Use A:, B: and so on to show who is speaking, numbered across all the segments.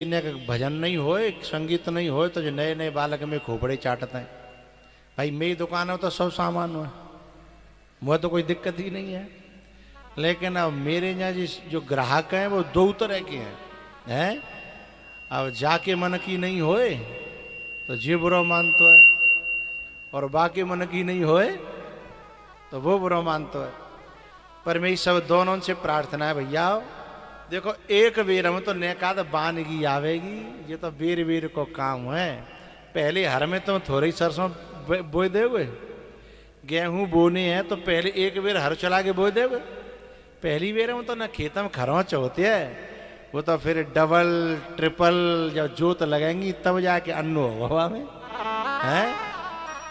A: ने भजन नहीं होए, संगीत नहीं होए तो जो नए नए बालक में खोपड़े चाटते हैं। भाई मेरी दुकान है तो सब सामान हुआ, मुझे तो कोई दिक्कत ही नहीं है। लेकिन अब मेरे यहाँ जो ग्राहक हैं वो दो तरह के हैं। अब जाके मन की नहीं होए तो जी बुरा मानतो है, और बाकी मन की नहीं होए तो वो बुरा मानतो है। पर मेरी सब दोनों से प्रार्थना है, भैया देखो एक बेर में तो नेकाद बानगी आवेगी, ये तो बेर बेर को काम है। पहले हर में तुम थोड़ी सरसों बोए देवे, गेहूं बोने हैं तो पहले एक बेर हर चला के बोए देवे। पहली बेर में तो ना खेत में खरोंच होती है, वो तो फिर डबल ट्रिपल जब जोत लगेंगी तब जाके अन्न होगा हवा में है।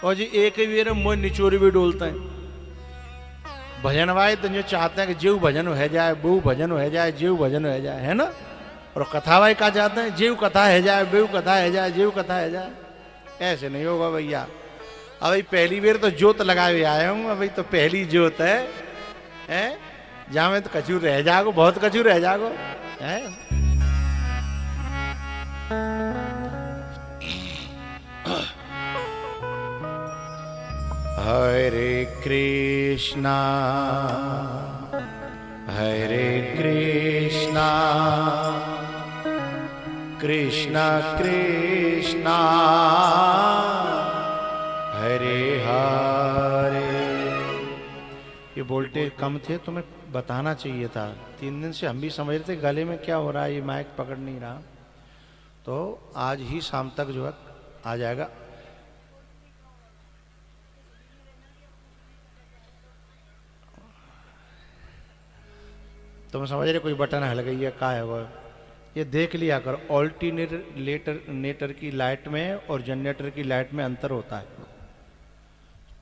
A: और जी एक बेर में मोह निचोरी भी डोलते हैं। भजन वाले तो जो चाहते हैं कि जीव भजन हो जाए, बहु भजन हो जाए, जीव भजन हो जाए, है ना। और कथा वाले का चाहते हैं जीव कथा है जाए, बेऊ कथा है जाए, जीव कथा है जाए। ऐसे नहीं होगा भैया। अभी पहली बार तो जोत लगाए आया हूँ, अभी तो पहली जोत है जहाँ में तो कचूर रह जागो, बहुत कचूर रह जागो है। हरे कृष्णा कृष्णा कृष्णा हरे हरे। ये वोल्टेज कम थे तो मैं बताना चाहिए था। 3 दिन से हम भी समझ रहे थे गले में क्या हो रहा है, ये माइक पकड़ नहीं रहा। तो आज ही शाम तक जो है आ जाएगा। तुम समझ रहे कोई बटन हल गई है, का है वो, ये देख लिया करो। ऑल्टरनेटर की लाइट में और जनरेटर की लाइट में अंतर होता है।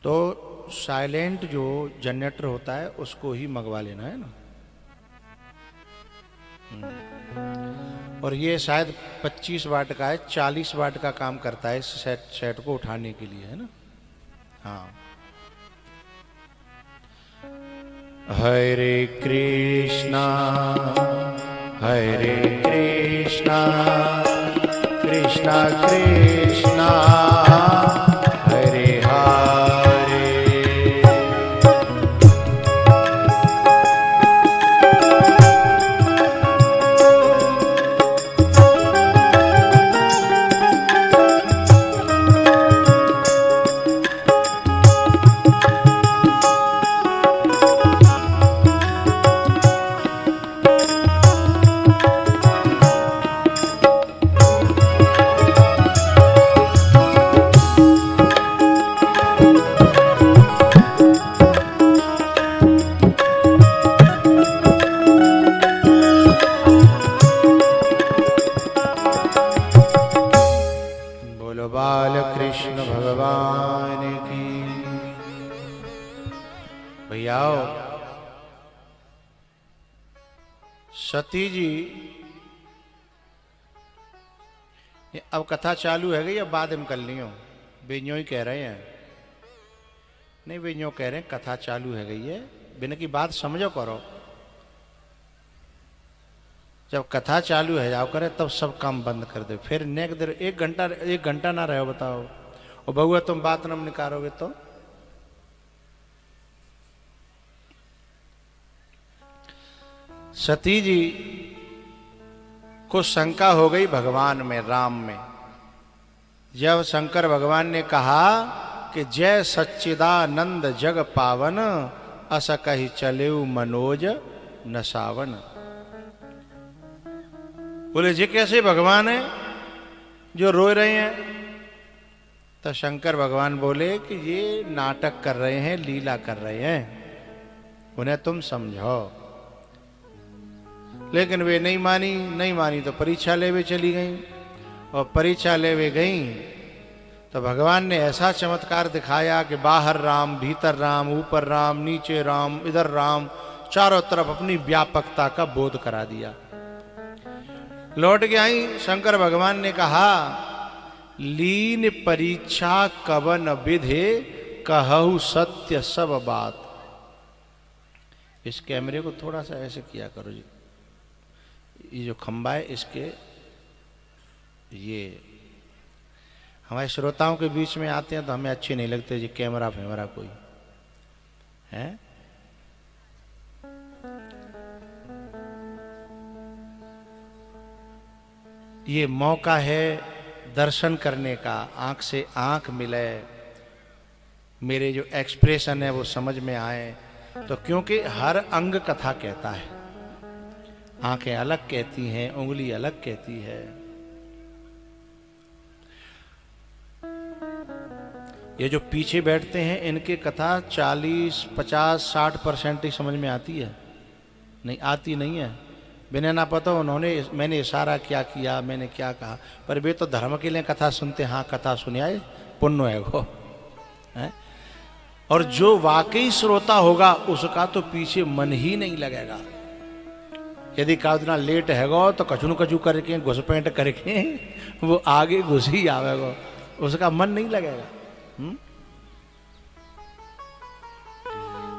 A: तो साइलेंट जो जनरेटर होता है उसको ही मंगवा लेना है ना। और ये शायद 25 वाट का है, 40 वाट का काम करता है इस सेट को उठाने के लिए, है ना। हाँ। हरे कृष्णा कृष्णा कृष्णा हरे हरे। बाल कृष्ण भगवान की। भैया सती जी, अब कथा चालू है गई, अब बाद में कर लियो। बेन्यो ही कह रहे हैं, नहीं बेन्यो कह रहे हैं कथा चालू है गई है, बिना की बात समझो करो। जब कथा चालू है जाओ करे तब सब काम बंद कर दो। फिर नेक देर 1 घंटा ना रहो बताओ, और बउआ तुम बात न निकालोगे तो। सती जी को शंका हो गई भगवान में, राम में। जब शंकर भगवान ने कहा कि जय सच्चिदानंद जग पावन, अस कहि चलेउ मनोज नसावन। बोले जी कैसे भगवान है जो रो रहे हैं। तो शंकर भगवान बोले कि ये नाटक कर रहे हैं, लीला कर रहे हैं, उन्हें तुम समझो। लेकिन वे नहीं मानी तो परीक्षा लेवे चली गई। और परीक्षा लेवे गई तो भगवान ने ऐसा चमत्कार दिखाया कि बाहर राम, भीतर राम, ऊपर राम, नीचे राम, इधर राम, चारों तरफ अपनी व्यापकता का बोध करा दिया। लौट के आई, शंकर भगवान ने कहा लीन परीक्षा कवन विधे, कहु सत्य सब बात। इस कैमरे को थोड़ा सा ऐसे किया करो जी, ये जो खंबा है इसके ये हमारे श्रोताओं के बीच में आते हैं तो हमें अच्छे नहीं लगते जी, कैमरा फैमरा कोई है। ये मौका है दर्शन करने का, आंख से आंख मिले, मेरे जो एक्सप्रेशन है वो समझ में आए। तो क्योंकि हर अंग कथा कहता है, आंखें अलग कहती हैं, उंगली अलग कहती है। ये जो पीछे बैठते हैं इनकी कथा 40, 50, 60% ही समझ में आती है, नहीं आती नहीं है। बिना ना पता उन्होंने मैंने इशारा क्या किया, मैंने क्या कहा, पर वे तो धर्म के लिए कथा सुनते। हाँ कथा सुनिए, पुण्य है वो है। और जो वाकई श्रोता होगा उसका तो पीछे मन ही नहीं लगेगा। यदि कादना लेट हैगो तो कचू कचू करके घुसपैठ करके वो आगे घुस ही आवेगा, उसका मन नहीं लगेगा।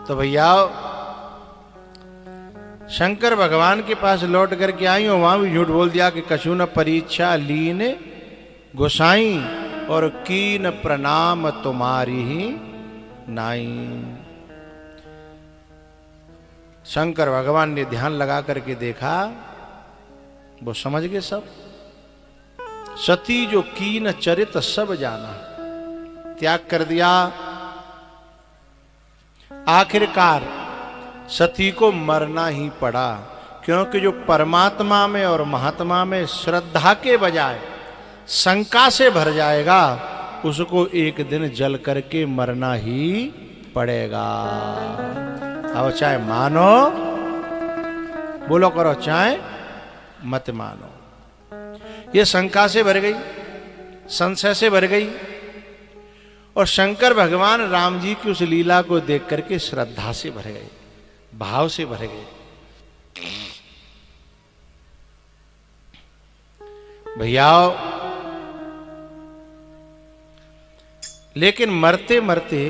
A: तो भैया शंकर भगवान के पास लौट करके आई और वहां भी झूठ बोल दिया कि कछु न परीक्षा लीन गोसाई और कीन प्रणाम तुम्हारी ही नाई। शंकर भगवान ने ध्यान लगा करके देखा, वो समझ गए सब। सती जो कीन चरित सब जाना, त्याग कर दिया। आखिरकार सती को मरना ही पड़ा, क्योंकि जो परमात्मा में और महात्मा में श्रद्धा के बजाय शंका से भर जाएगा उसको एक दिन जल करके मरना ही पड़ेगा। अब चाहे मानो, बोलो करो, चाहे मत मानो। ये शंका से भर गई, संशय से भर गई, और शंकर भगवान राम जी की उस लीला को देख करके श्रद्धा से भर गए, भाव से भर गए। भैया लेकिन मरते मरते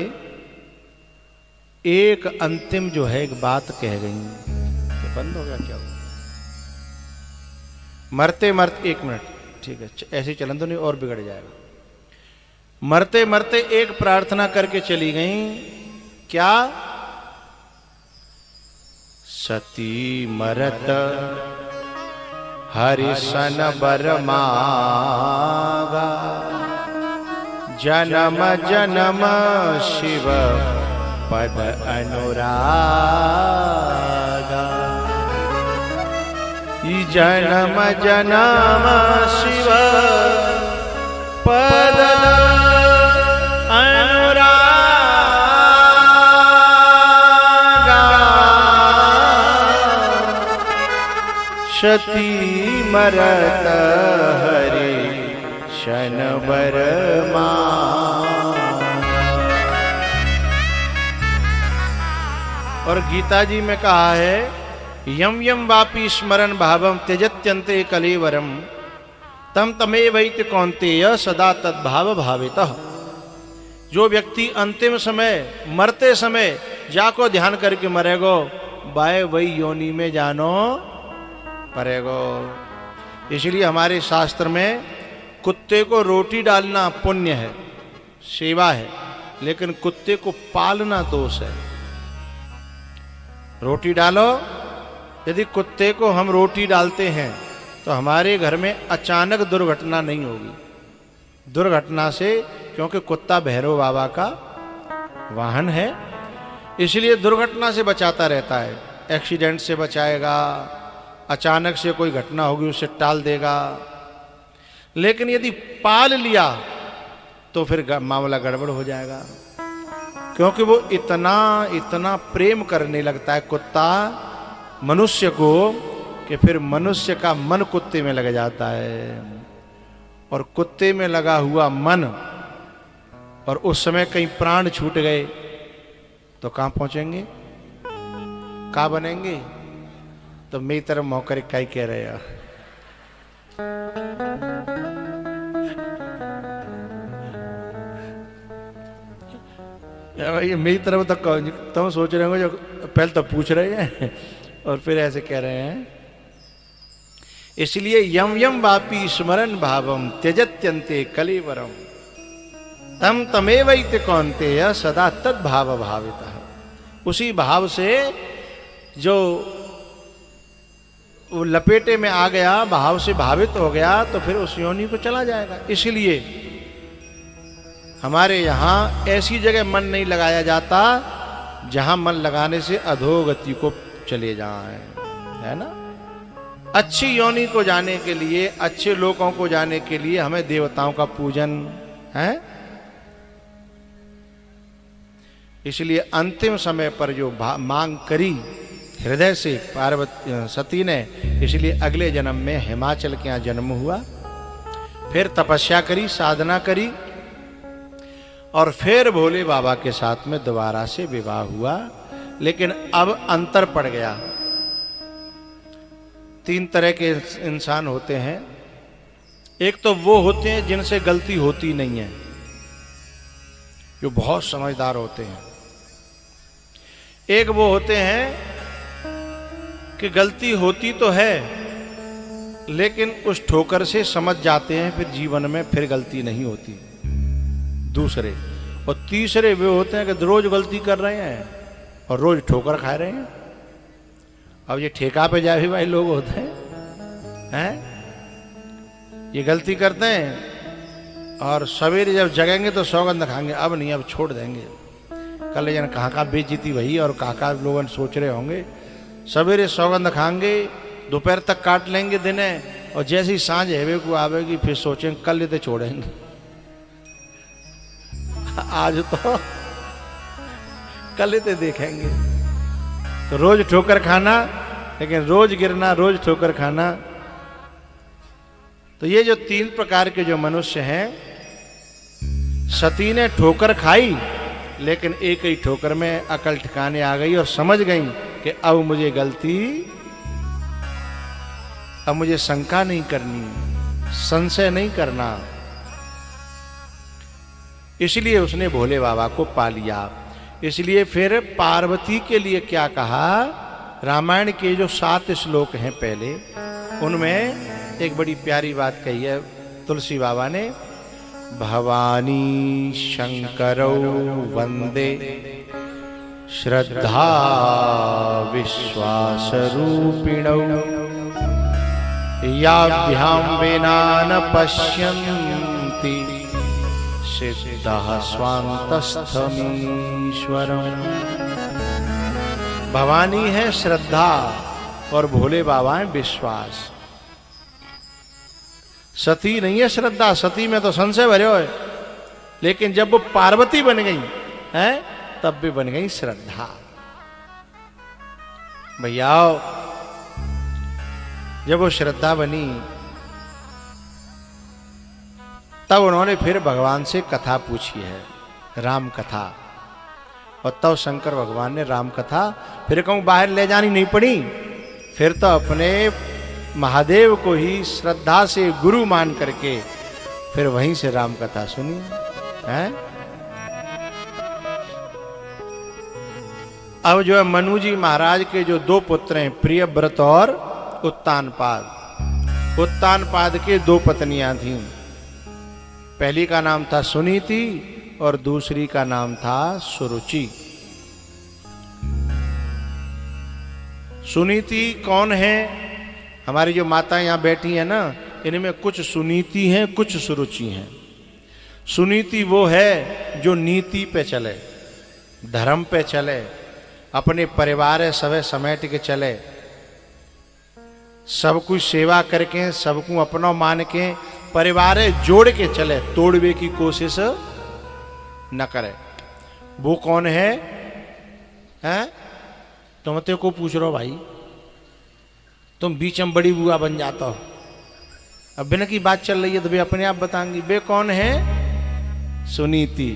A: एक अंतिम जो है एक बात कह गई। बंद हो गया क्या? मरते मरते, एक मिनट, ठीक है, ऐसे ही चलन तो नहीं और बिगड़ जाएगा। मरते मरते एक प्रार्थना करके चली गई, क्या? सती मरत हरिशन बर मागा, जन्म जन्म शिव पद अनुरागा। जन्म जन्म शिव पद अनुरागा। सती मरत हरि शन बर और गीता जी में कहा है, यम यम वापी स्मरण भावम त्यजत्यन्ते कलेवरम तम तमेवैति कौन्तेय सदा तद्भाव भावितः। जो व्यक्ति अंतिम समय, मरते समय जाको ध्यान करके मरेगो, बाय वही योनि में जानो पड़ेगो। इसलिए हमारे शास्त्र में कुत्ते को रोटी डालना पुण्य है, सेवा है, लेकिन कुत्ते को पालना दोष है। रोटी डालो, यदि कुत्ते को हम रोटी डालते हैं तो हमारे घर में अचानक दुर्घटना नहीं होगी। दुर्घटना से, क्योंकि कुत्ता भैरव बाबा का वाहन है, इसलिए दुर्घटना से बचाता रहता है। एक्सीडेंट से बचाएगा, अचानक से कोई घटना होगी उसे टाल देगा। लेकिन यदि पाल लिया तो फिर मामला गड़बड़ हो जाएगा, क्योंकि वो इतना इतना प्रेम करने लगता है कुत्ता मनुष्य को कि फिर मनुष्य का मन कुत्ते में लग जाता है। और कुत्ते में लगा हुआ मन, और उस समय कहीं प्राण छूट गए तो कहाँ पहुंचेंगे, कहाँ बनेंगे? तो मेरी तरफ मौकर इकाई कह रहे हैं। ये मेरी तरफ तक तुम सोच रहे हो, जो पहले तो पूछ रहे हैं और फिर ऐसे कह रहे हैं। इसलिए यम यम वापी स्मरण भावम त्यजत्यंते कलेवरम तम तमेवैत कौन्तेय सदा तद भाव भाविता। उसी भाव से जो वो लपेटे में आ गया, भाव से भावित हो गया, तो फिर उस योनि को चला जाएगा। इसलिए हमारे यहाँ ऐसी जगह मन नहीं लगाया जाता जहां मन लगाने से अधोगति को चले जाएं, है ना। अच्छी योनि को जाने के लिए, अच्छे लोगों को जाने के लिए हमें देवताओं का पूजन है। इसलिए अंतिम समय पर जो मांग करी हृदय से पार्वती सती ने, इसलिए अगले जन्म में हिमाचल के यहाँ जन्म हुआ, फिर तपस्या करी, साधना करी, और फिर भोले बाबा के साथ में दोबारा से विवाह हुआ। लेकिन अब अंतर पड़ गया। 3 तरह के इंसान होते हैं। एक तो वो होते हैं जिनसे गलती होती नहीं है, जो बहुत समझदार होते हैं। एक वो होते हैं कि गलती होती तो है, लेकिन उस ठोकर से समझ जाते हैं, फिर जीवन में फिर गलती नहीं होती। दूसरे और तीसरे वे होते हैं कि रोज गलती कर रहे हैं और रोज ठोकर खा रहे हैं। अब ये ठेका पे जाए भाई लोग होते हैं, ये गलती करते हैं और सवेरे जब जगेंगे तो सौगंध खाएंगे, अब नहीं, अब छोड़ देंगे। कल जन कहाँ बेइज्जती भई और कहाँ लोग सोच रहे होंगे। सवेरे सौगंध खाएंगे, दोपहर तक काट लेंगे दिन है, और जैसे ही सांझ हेवे को आवेगी फिर सोचेंगे कल लेते छोड़ेंगे। आज तो कल लेते देखेंगे। तो रोज ठोकर खाना, लेकिन रोज गिरना, रोज ठोकर खाना। तो ये जो 3 प्रकार के जो मनुष्य हैं, सती ने ठोकर खाई, लेकिन एक ही ठोकर में अकल ठिकाने आ गई और समझ गई कि अब मुझे गलती, अब मुझे शंका नहीं करनी, संशय नहीं करना। इसलिए उसने भोले बाबा को पा लिया। इसलिए फिर पार्वती के लिए क्या कहा, रामायण के जो 7 श्लोक हैं पहले, उनमें एक बड़ी प्यारी बात कही है तुलसी बाबा ने। भवानी शंकरौ वंदे श्रद्धा विश्वास रूपिणौ याभ्याम विना न पश्यन्ति सिद्धः स्वान्तस्थमीश्वरम्। भवानी है श्रद्धा और भोले बाबा है विश्वास। सती नहीं है श्रद्धा, सती में तो संशय भरे हो, लेकिन जब वो पार्वती बन गई है तब भी बन गई श्रद्धा। भैया जब वो श्रद्धा बनी तब उन्होंने फिर भगवान से कथा पूछी है, राम कथा। और तब शंकर भगवान ने राम कथा फिर कहूं बाहर ले जानी नहीं पड़ी, फिर तो अपने महादेव को ही श्रद्धा से गुरु मान करके फिर वहीं से राम कथा सुनी है। अब जो है मनु जी महाराज के जो 2 पुत्र हैं, प्रियव्रत और उत्तानपाद। उत्तानपाद के 2 पत्नियां थीं। पहली का नाम था सुनीति और दूसरी का नाम था सुरुचि। सुनीति कौन है? हमारी जो माता यहाँ बैठी है ना, इनमें कुछ सुनीति हैं, कुछ सुरुचि हैं। सुनीति वो है जो नीति पे चले, धर्म पे चले, अपने परिवार सवे समेट के चले, सब कुछ सेवा करके, सबको अपना मान के परिवार जोड़ के चले, तोड़वे की कोशिश न करे। वो कौन है? हैं? तुम ते को पूछ रहे हो भाई, तुम बीच में बड़ी बुआ बन जाता हो। अब बिना की बात चल रही है तो वे अपने आप बताएंगी। वे कौन है? सुनीति।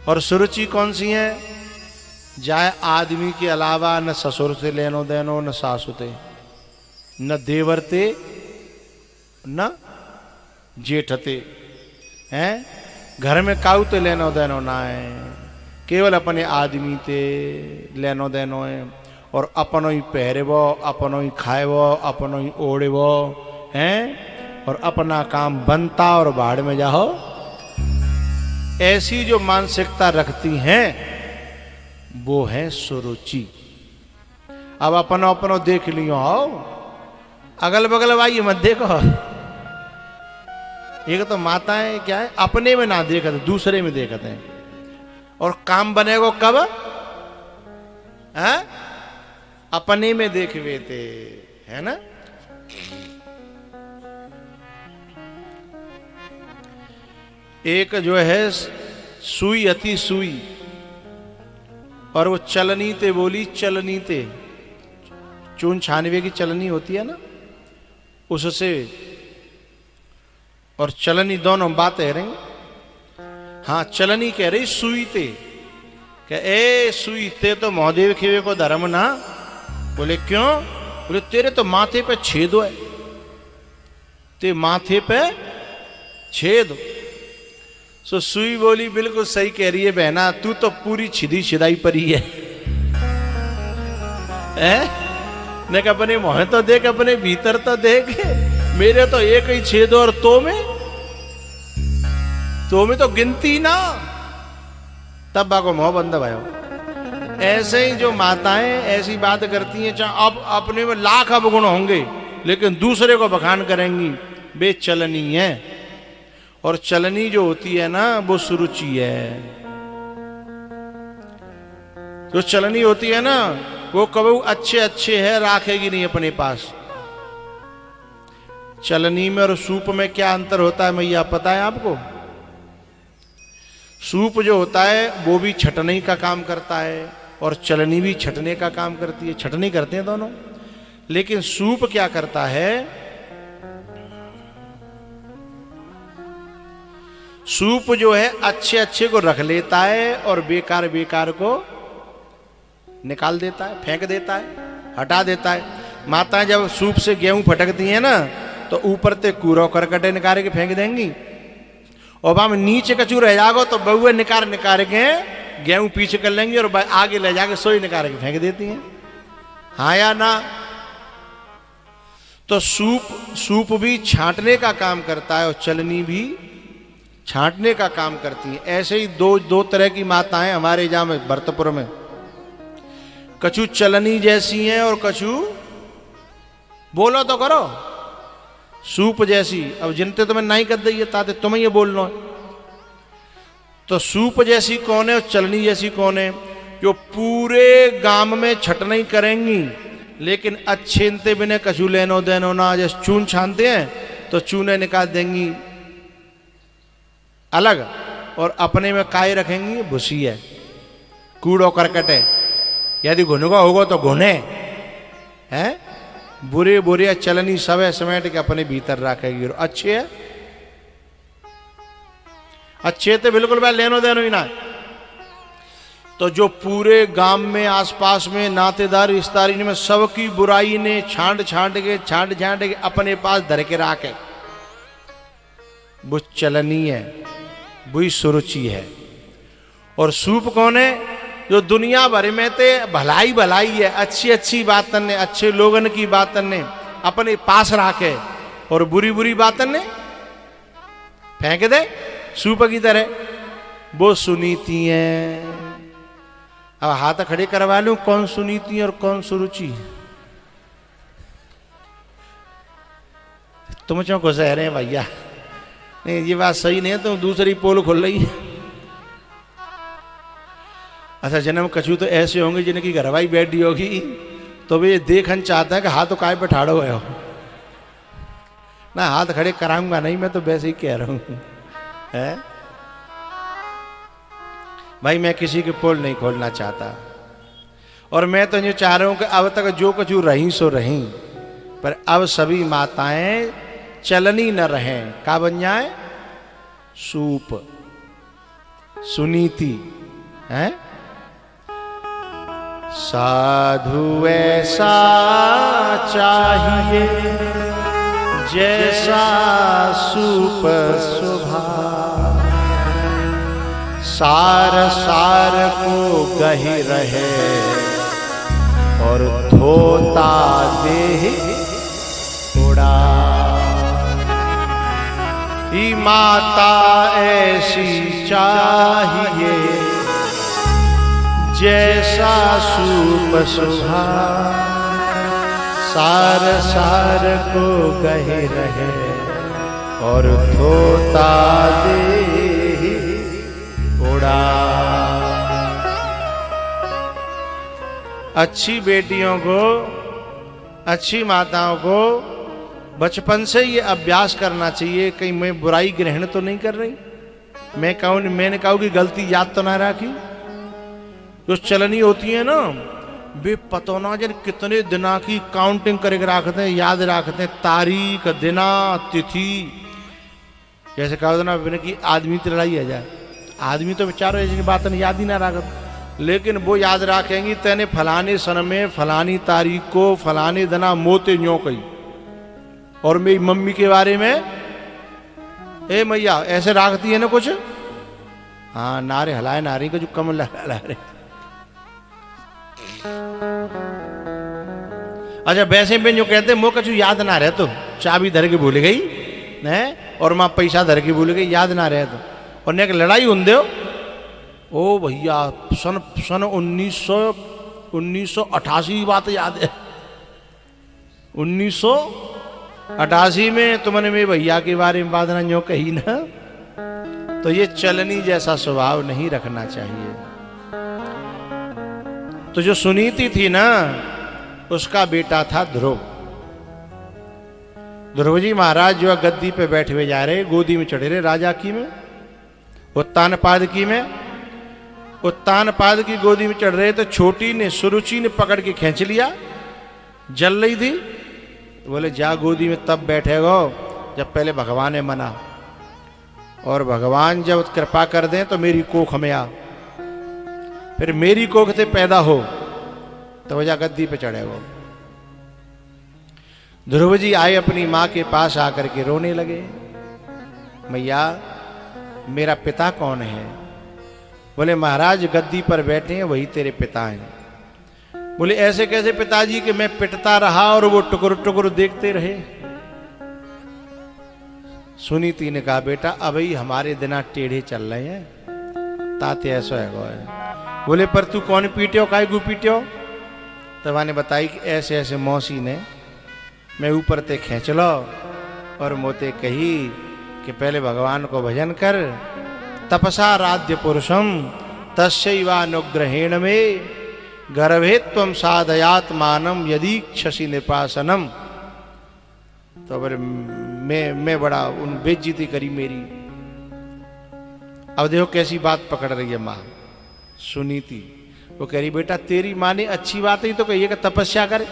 A: और सुरुचि कौन सी है? जाए आदमी के अलावा न ससुर से लेनो देनो, न सासुते, न देवरते, न जेठते, हैं? घर में काऊ ते लेनो देनो ना है, केवल अपने आदमी ते लेनो देनो है। और अपनो ही पहरेबो, अपनो ही खाएबो, अपनो ही ओढ़ेबो, हैं, और अपना काम बनता और बाढ़ में जाओ। ऐसी जो मानसिकता रखती हैं वो है सुरुचि। अब अपनो अपनो देख लियो, आओ अगल बगल भाई मत देखो। एक तो माताएं क्या है, अपने में ना देखते, दूसरे में देखते हैं। और काम बनेगा कब? है? अपने में देखवे थे, है ना। एक जो है सुई अति सुई, और वो चलनी ते बोली चलनी ते, चून छानवे की चलनी होती है ना, उससे और चलनी दोनों बातें रही। हाँ, चलनी कह रही सुई ते, कह ए सुई ते तो महादेव खेवे को धर्म ना। बोले क्यों? बोले तेरे तो माथे पे छेद है, ते माथे पे छेद। सो सुई बोली बिल्कुल सही कह रही है बहना, तू तो पूरी छिदी छिदाई परी है। ने अपने मुँह तो देख, अपने भीतर तो देख, मेरे तो एक ही छेद और तो में तो गिनती ना। तब बाको मुंह बंद भयो। ऐसे ही जो माताएं ऐसी बात करती हैं, चाहे अब अपने में लाख अवगुण होंगे लेकिन दूसरे को बखान करेंगी, वे चलनी है। और चलनी जो होती है ना वो सुरुचि है। जो चलनी होती है ना वो कभी अच्छे अच्छे है राखेगी नहीं अपने पास। चलनी में और सूप में क्या अंतर होता है मैया पता है आपको? सूप जो होता है वो भी छटने का काम करता है और चलनी भी छटने का काम करती है, छटनी करते हैं दोनों। लेकिन सूप क्या करता है? सूप जो है अच्छे अच्छे को रख लेता है और बेकार बेकार को निकाल देता है, फेंक देता है, हटा देता है। माताएं जब सूप से गेहूं फटकती हैं ना तो ऊपर ते कूड़ो करकटे निकाल के फेंक देंगी, और वहां नीचे कचू रह जाओ तो बहुए निकाल के गेहूं पीछे कर लेंगी और आगे ले जाके सोई निकाल के फेंक देती हैं। हाँ या ना? तो सूप भी छांटने का काम करता है और चलनी भी छांटने का काम करती है। ऐसे ही दो तरह की माताएं हमारे जहां में भरतपुर में, कछु चलनी जैसी हैं और कछु बोलो तो करो सूप जैसी। अब जिनते तुम्हें नहीं कर दी ताते तुम्हें ये बोलना है। तो सूप जैसी कौन है और चलनी जैसी कौन है? जो पूरे गांव में छटनी करेंगी लेकिन अच्छे इंते बिना कछु लेनो देनो ना। जैसे चून छानते हैं तो चूने निकाल देंगी अलग और अपने में काय रखेंगी भूसी है, कूड़ो करकट है। यदि घुनगा होगा तो घुने हैं, बुरे बुरे चलनी सब समेट के अपने भीतर रखेगी। और अच्छे है, अच्छे तो बिल्कुल भाई लेनो देनो ही ना। तो जो पूरे गांव में आसपास में नातेदार रिश्तेदारी में सबकी बुराई ने छांट के अपने पास धर के रखे, वो चलनी है, वही सुरुचि है। और सूप कौन है? जो दुनिया भर में ते भलाई भलाई है, अच्छी अच्छी बातन ने, अच्छे लोगन की बातन ने अपने पास रखे और बुरी बुरी बातन ने फेंक दे सूप की तरह। वो सुनीति है। अब हाथ खड़े करवा लूं कौन सुनीति और कौन सुरुचि? तुम क्यों घुस रहे हैं भैया? नहीं ये बात सही नहीं है, तुम दूसरी पोल खुल रही है। अच्छा जन्म कछु तो ऐसे होंगे जिनकी घरवाई बैठी होगी तो वे देखन चाहता है कि हाथ तो काय पे ठाड़ो गए हो ना, हाथ खड़े कराऊंगा नहीं, मैं तो वैसे ही कह रहा हूं है भाई। मैं किसी के पोल नहीं खोलना चाहता और मैं तो ये चाह रहा हूं कि अब तक जो कछु रही सो रही, पर अब सभी माताएं चलनी न रहें, का बन जाए? सूप, सुनीति है। साधु ऐसा चाहिए जैसा सूप स्वभाव, सार सार को गही रहे और धोता देह उड़ा। ई माता ऐसी चाहिए जैसा सूप सुहा, सार सार को गहे रहे और धोता देह उड़ा। अच्छी बेटियों को, अच्छी माताओं को बचपन से ये अभ्यास करना चाहिए। कहीं मैं बुराई ग्रहण तो नहीं कर रही, मैंने कहा कि गलती याद तो ना रखी। जो चलनी होती है ना, वे पतो ना जन कितने दिना की काउंटिंग करके रखते हैं, याद रखते हैं, तारीख दिना तिथि। जैसे कहा ना कि आदमी तो लड़ाई है जाए, आदमी तो बेचारो ऐसी बात नहीं याद ही ना रखत, लेकिन वो याद रखेंगी तेने फलाने सन में फलानी तारीख को फलाने दिना मोते न्यो कही। और मेरी मम्मी के बारे में ए मैया ऐसे रखती है ना कुछ, हाँ नारे हलाए नारी को जो कम हला रहे। अच्छा वैसे में जो कहते मो कछु याद ना रहे तो चाबी धर के भूल गई है और माँ पैसा धर के भूल गई, याद ना रहे तो। और ने लड़ाई हों दो ओ भैया सन 1988 बात याद है। 1988 में तुमने मेरे भैया के बारे में बात ना जो कही ना, तो ये चलनी जैसा स्वभाव नहीं रखना चाहिए। तो जो सुनीति थी ना, उसका बेटा था ध्रुव। ध्रुव जी महाराज जो गद्दी पे बैठे हुए जा रहे, गोदी में चढ़े रहे राजा की में, उत्तानपाद की में, उत्तानपाद की गोदी में चढ़ रहे तो छोटी ने सुरुचि ने पकड़ के खींच लिया, जल रही थी। बोले जा गोदी में तब बैठेगो जब पहले भगवान ने मना, और भगवान जब कृपा कर दें तो मेरी कोख में आ, फिर मेरी कोख से पैदा हो तो वजह गद्दी पे चढ़ेगो। ध्रुव जी आए अपनी माँ के पास आकर के रोने लगे, मैया मेरा पिता कौन है? बोले महाराज गद्दी पर बैठे हैं वही तेरे पिता हैं। बोले ऐसे कैसे पिताजी कि मैं पिटता रहा और वो टुकुर टुकुर देखते रहे? सुनीति ने कहा बेटा अभी हमारे दिना टेढ़े चल रहे हैं, ताते ऐसा है। बोले पर तू कौन पीट्यो, काय गु पीट्यो? तब ने बताई कि ऐसे ऐसे मौसी ने मैं ऊपर ते खींच लो और मोते कही कि पहले भगवान को भजन कर, तपसा राध्य पुरुषम तस्यैवानुग्रहेण में गर्भे त्वं साधयात्मानम यदि क्षसि निपासनम। तो फिर मैं बड़ा उन बेइज्जती करी मेरी। अब देखो कैसी बात पकड़ रही है माँ सुनीति। वो कह रही बेटा तेरी माँ ने अच्छी बात ही तो कही है कि तपस्या करे,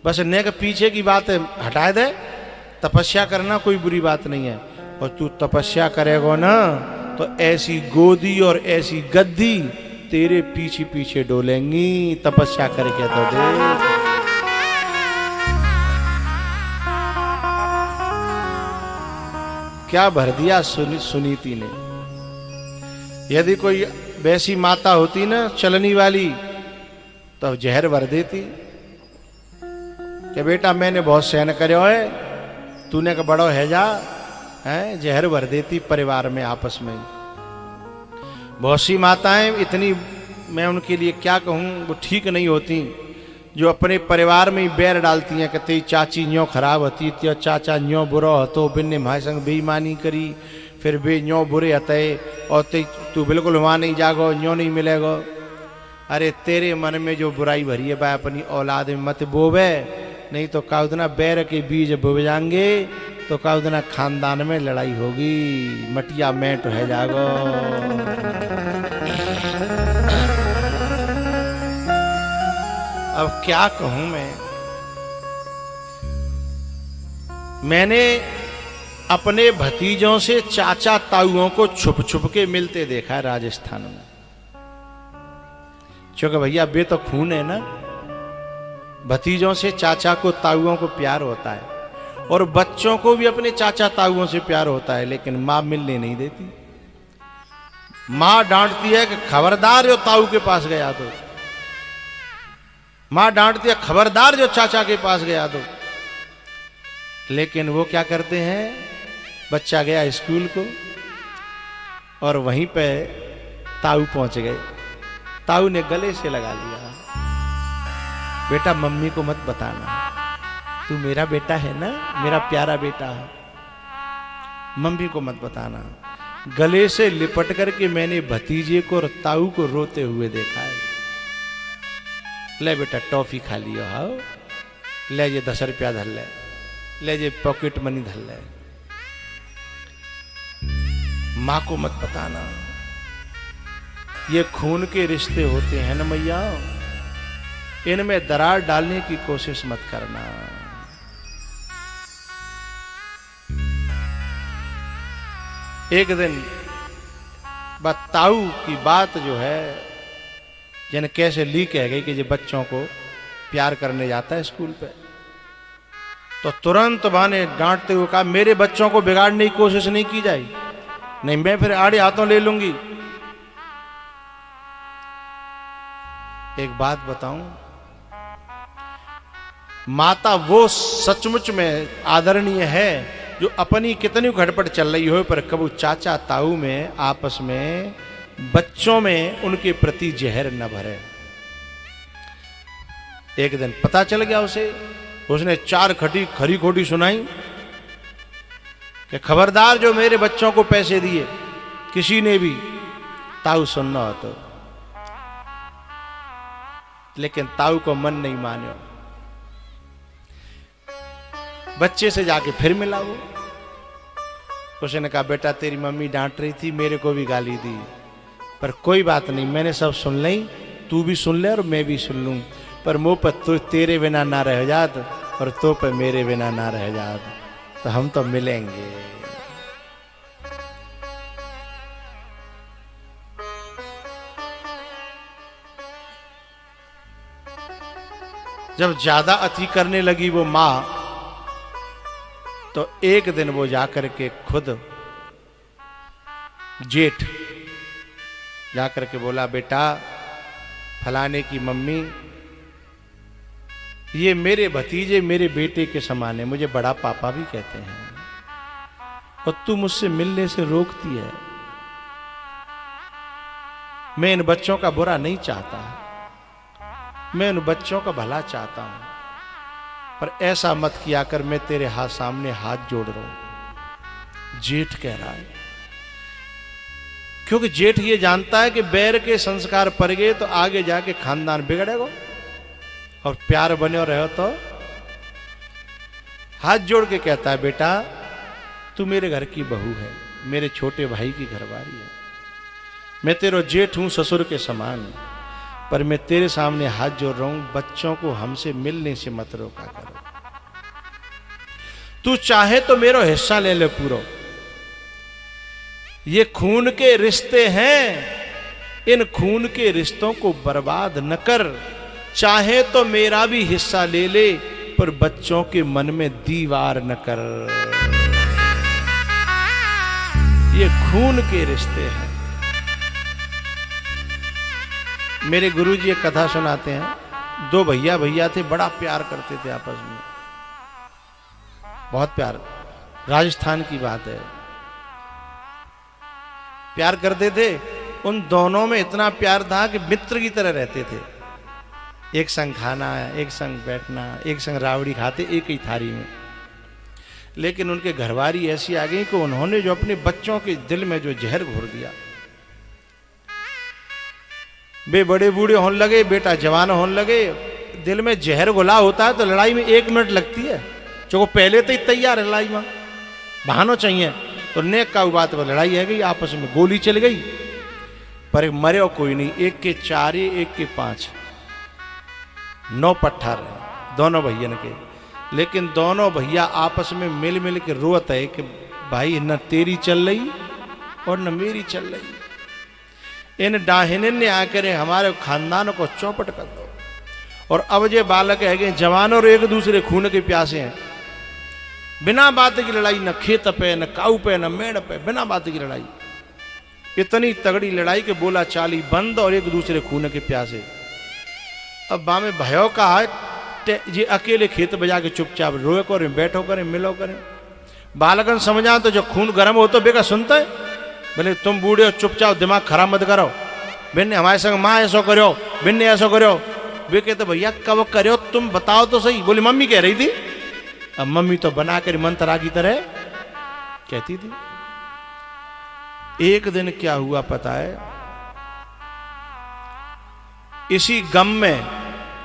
A: बस ने के पीछे की बात हटा दे। तपस्या करना कोई बुरी बात नहीं है, और तू तपस्या करेगा ना तो ऐसी गोदी और ऐसी गद्दी तेरे पीछे पीछे डोलेंगी। तपस्या करके तो दे। क्या भर दिया सुनीति ने। यदि कोई वैसी माता होती ना चलनी वाली तो जहर भर देती कि बेटा मैंने बहुत सहन करो है, तूने का बड़ो है जा है, जहर भर देती परिवार में आपस में। बहुत सी माताएं इतनी, मैं उनके लिए क्या कहूँ, वो ठीक नहीं होती, जो अपने परिवार में ही बैर डालती हैं। कहते चाची न्यो खराब होती, त्यो चाचा न्यो बुरा हतो, बिन्ने भाई संग बेईमानी करी, फिर बे न्यो बुरे हते, और तू बिल्कुल वहाँ नहीं जागो, न्यो नहीं मिलेगो। अरे तेरे मन में जो बुराई भरी है भाई अपनी औलाद में मत बोवे, नहीं तो काउदना बैर के बीज बोवे जाएंगे तो काउदना खानदान में लड़ाई होगी, मटिया मैट है जागो। अब क्या कहूं मैंने अपने भतीजों से चाचा ताऊओं को छुप छुप के मिलते देखा है राजस्थान में। क्योंकि भैया बे तो खून है ना, भतीजों से चाचा को ताऊओं को प्यार होता है, और बच्चों को भी अपने चाचा ताऊओं से प्यार होता है, लेकिन माँ मिलने नहीं देती। माँ डांटती है कि खबरदार यो ताऊ के पास गया तो। मां डांटती है, खबरदार जो चाचा के पास गया तो। लेकिन वो क्या करते हैं, बच्चा गया स्कूल को और वहीं पे ताऊ पहुंच गए। ताऊ ने गले से लगा लिया, बेटा मम्मी को मत बताना, तू मेरा बेटा है ना, मेरा प्यारा बेटा है, मम्मी को मत बताना। गले से लिपट करके मैंने भतीजे को और ताऊ को रोते हुए देखा है। ले बेटा टॉफी खा लियो, हाओ ले जे 10 रुपया धर ले जे पॉकेट मनी धर ले, मां को मत बताना। ये खून के रिश्ते होते हैं ना मैया, इनमें दरार डालने की कोशिश मत करना। एक दिन ताऊ की बात जो है यानी कैसे लीक है गई कि ये बच्चों को प्यार करने जाता है स्कूल पे, तो तुरंत मां ने डांटते हुए कहा, मेरे बच्चों को बिगाड़ने की कोशिश नहीं की जाए, नहीं मैं फिर आड़े हाथों ले लूंगी। एक बात बताऊं, माता वो सचमुच में आदरणीय है जो अपनी कितनी घटपट चल रही हो पर कबू चाचा ताऊ में आपस में बच्चों में उनके प्रति जहर न भरे। एक दिन पता चल गया उसे, उसने 4 खरी खोटी सुनाई कि खबरदार जो मेरे बच्चों को पैसे दिए किसी ने भी, ताऊ सुनना हो तो। लेकिन ताऊ को मन नहीं मानो, बच्चे से जाके फिर मिला वो। उसने कहा, बेटा तेरी मम्मी डांट रही थी, मेरे को भी गाली दी, पर कोई बात नहीं, मैंने सब सुन ली, तू भी सुन ले और मैं भी सुन लूं, पर मुंह पर तो तेरे बिना ना रह जात और तो पर मेरे बिना ना रह जात, तो हम तो मिलेंगे। जब ज्यादा अति करने लगी वो मां, तो एक दिन वो जाकर के खुद जेठ जाकर के बोला, बेटा फलाने की मम्मी, ये मेरे भतीजे मेरे बेटे के समान है, मुझे बड़ा पापा भी कहते हैं, और तू मुझसे मिलने से रोकती है। मैं इन बच्चों का बुरा नहीं चाहता, मैं उन बच्चों का भला चाहता हूं, पर ऐसा मत किया कर, मैं तेरे हाथ सामने हाथ जोड़ रहा हूं। जेठ कह रहा है, क्योंकि जेठ ये जानता है कि बैर के संस्कार पड़ गए तो आगे जाके खानदान बिगड़ेगा, और प्यार बने रहो तो। हाथ जोड़ के कहता है, बेटा तू मेरे घर की बहू है, मेरे छोटे भाई की घरवाली है, मैं तेरा जेठ हूं, ससुर के समान, पर मैं तेरे सामने हाथ जोड़ रहा हूं, बच्चों को हमसे मिलने से मत रोका करो। तू चाहे तो मेरा हिस्सा ले ले पूरा, ये खून के रिश्ते हैं, इन खून के रिश्तों को बर्बाद न कर, चाहे तो मेरा भी हिस्सा ले ले, पर बच्चों के मन में दीवार न कर। ये खून के रिश्ते हैं। मेरे गुरुजी एक कथा सुनाते हैं, 2 भैया थे, बड़ा प्यार करते थे आपस में, बहुत प्यार, राजस्थान की बात है, प्यार करते थे। उन दोनों में इतना प्यार था कि मित्र की तरह रहते थे, एक संग खाना, एक संग बैठना, एक संग रावड़ी खाते एक ही थाली में। लेकिन उनके घरवारी ऐसी आ गई कि उन्होंने जो अपने बच्चों के दिल में जो जहर घोर दिया, वे बड़े बूढ़े होने लगे, बेटा जवान होने लगे, दिल में जहर घुला होता है तो लड़ाई में 1 मिनट लगती है, जो तैयार है लड़ाई में, बहाना चाहिए, तो नेक का बात पर लड़ाई है गई, आपस में गोली चल गई, पर मरे और कोई नहीं, 1 के 4 1 के 5, 9 पट्ठा रहे दोनों भैया के। लेकिन दोनों भैया आपस में मिल मिल के रोत है कि भाई न तेरी चल रही और न मेरी चल रही, इन डाहिन ने आकर हमारे खानदान को चौपट कर दो। और अब ये बालक है कि जवान और एक दूसरे खून के प्यासे हैं, बिना बात की लड़ाई, न खेत पे न काऊ पे न मेड़ पे, बिना बात की लड़ाई, इतनी तगड़ी लड़ाई के बोला चाली बंद और एक दूसरे खून के प्यासे। अब बा में भयो का है जी अकेले खेत बजा के चुपचाप रोए करें बैठो करें मिलो करें। बालकन समझा तो जो खून गर्म हो तो बेका सुनता है। बोले तुम बूढ़े हो चुपचाप दिमाग खराब मत करो। बिन्ने हमारे संग माँ ऐसा करो बिन्ने ऐसा करो। वे कहते भैया कब करो तुम बताओ तो सही। बोले मम्मी कह रही थी। अब मम्मी तो बना कर मंत्रा की तरह कहती थी। एक दिन क्या हुआ पता है, इसी गम में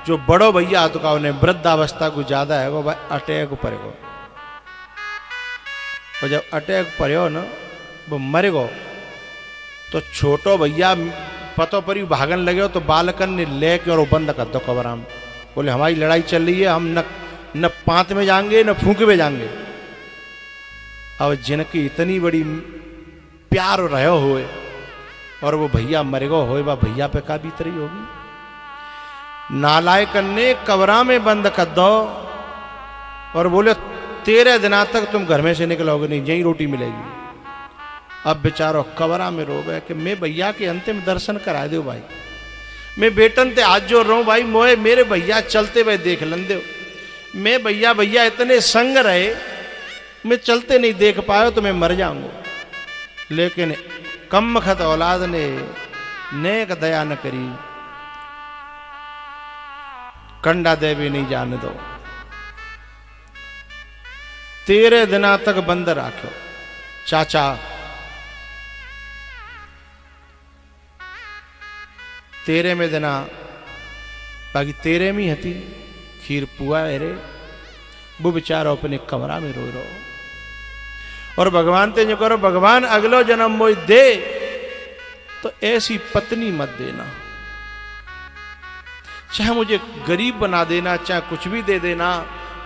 A: जो बड़ो भैया तो का उन्हें वृद्धावस्था को ज्यादा है वो अटैक पर गो। और जब अटैक पड़ो ना वो मर गो तो छोटो भैया पतो पर भागन लगे हो तो बालकन ने लेके और वो बंद कर दो कबराम। बोले हमारी लड़ाई चल रही है हम न पांत में जाएंगे न फूंक में जाएंगे। अब जिनकी इतनी बड़ी प्यार रहो हुए और वो भैया मर गो हो वह भैया पे का बीत रही होगी। नालायकन ने कबरा में बंद कर दो और बोले 13 दिना तक तुम घर में से निकलोगे नहीं यही रोटी मिलेगी। अब बेचारो कबरा में रोवे कि मैं भैया के अंतिम दर्शन करा दो भाई। मैं बेटन ते आज जो रो भाई मोए मेरे भैया चलते हुए देख लन दो। मैं भैया भैया इतने संग रहे मैं चलते नहीं देख पाया तो मैं मर जाऊंगा। लेकिन कम खत औलाद ने नेक दया न करी। कंडा देवी नहीं जाने दो। 13 दिना तक बंद राखो। चाचा 13 में दिना बाकी 13 में हती खीर पुआ रे वो बेचारा अपने कमरा में रो रो। और भगवान ते जो करो भगवान अगलो जन्म मोई दे तो ऐसी पत्नी मत देना। चाहे मुझे गरीब बना देना चाहे कुछ भी दे देना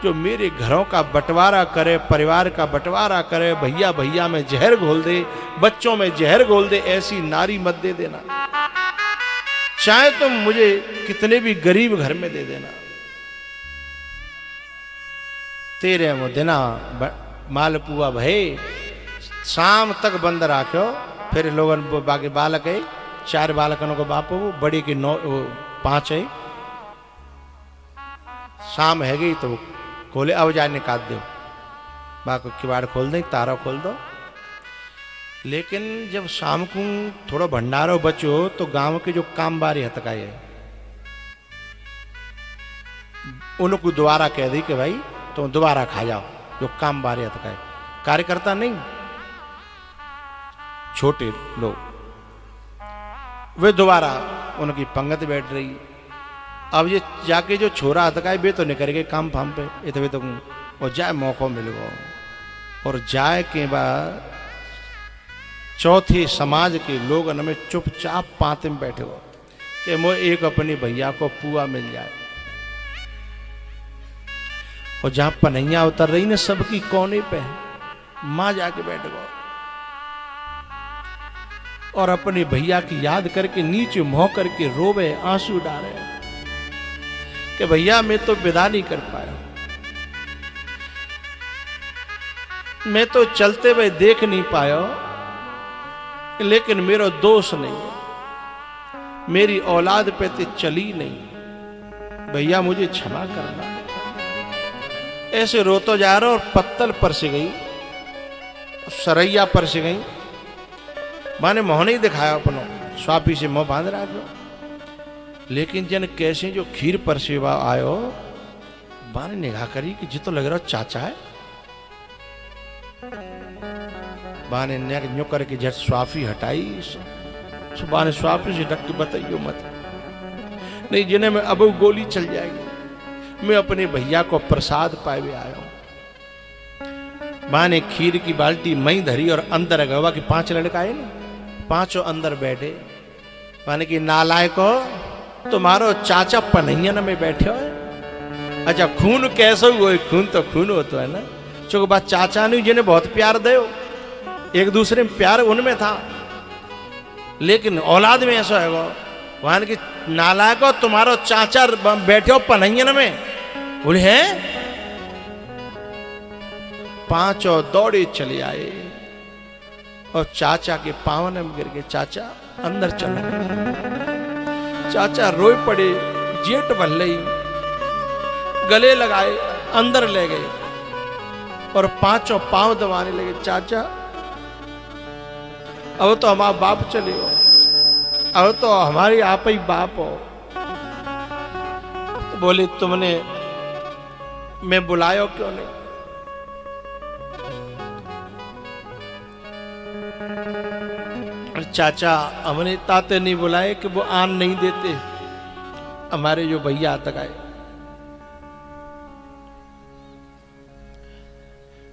A: जो मेरे घरों का बंटवारा करे परिवार का बंटवारा करे। भैया भैया में जहर घोल दे बच्चों में जहर घोल दे ऐसी नारी मत दे देना। चाहे तुम मुझे कितने भी गरीब घर में दे देना। 13 दिना मालपुआ भय शाम तक बंद राखो। फिर लोगन बाकी बालक है 4 बालकनों को बाप हो बड़ी की 5 है। शाम है गई तो खोले अब जाए निकाल दो बाको किवाड़ खोल दे तारा खोल दो। लेकिन जब शाम को थोड़ा भंडारो बचो तो गांव के जो काम बारी हतकाए है उनको दोबारा कह दी कि भाई तुम दोबारा खा जाओ जो काम बारी हतकाए। कार्यकर्ता नहीं छोटे लोग वे दोबारा उनकी पंगत बैठ रही। अब ये जाके जो छोरा हतकाए बे तो नहीं करेंगे काम फाम पे इतने तो और जाए मौका मिल गो। और जाए के बाद चौथे समाज के लोग में चुपचाप पाते में बैठे हो कि मो एक अपने भैया को पुआ मिल जाए। और जहां पनैया उतर रही ना सबकी कोने पे मां जाके बैठ गो और अपने भैया की याद करके नीचे मुंह करके रोवे आंसू डाले कि भैया मैं तो विदा नहीं कर पाया। मैं तो चलते हुए देख नहीं पाया लेकिन मेरा दोष नहीं है। मेरी औलाद पे तो चली नहीं भैया मुझे क्षमा करना। ऐसे रोतो जा रहा और पत्तल पर से गई सरैया पर से गई। माने मोह नहीं दिखाया अपनो स्वापी से मुंह बांध रहा था। लेकिन जन कैसे जो खीर पर सेवा आयो बाने निगाह करी कि जितो लग रहा चाचा है। बाने न्यू करके झट स्वाफी हटाई। बाने स्वाफी से ढक के बताइयो मत नहीं जिन्हें में अब गोली चल जाएगी। मैं अपने भैया को प्रसाद पाए आया हूं। बाने खीर की बाल्टी मई धरी और अंदर गवा कि 5 लड़का आए ना 5 अंदर बैठे। माने कि नालायको तुम्हारो चाचा पनैयन में बैठे हो। अच्छा खून कैसे हुआ खून तो खून होता है ना। चूंकि बात चाचा नहीं जिन्हें बहुत प्यार दे एक दूसरे में प्यार उनमें था लेकिन औलाद में ऐसा है वो वहां की नालायको तुम्हारो चाचा बैठे हो पनैयन में। बोले हैं 5 दौड़े चले आए और चाचा के पावन में गिर गए। चाचा अंदर चले। चाचा रोए पड़े जेठ भल्ले ही गले लगाए, अंदर ले गए और पांचों पांव दबाने लगे। चाचा अब तो हमारा बाप चले हो, अब तो हमारी आप ही बाप हो। बोले तुमने मैं बुलायो क्यों नहीं? चाचा हमने ताते नहीं बुलाए कि वो आन नहीं देते, हमारे जो भैया तक आए।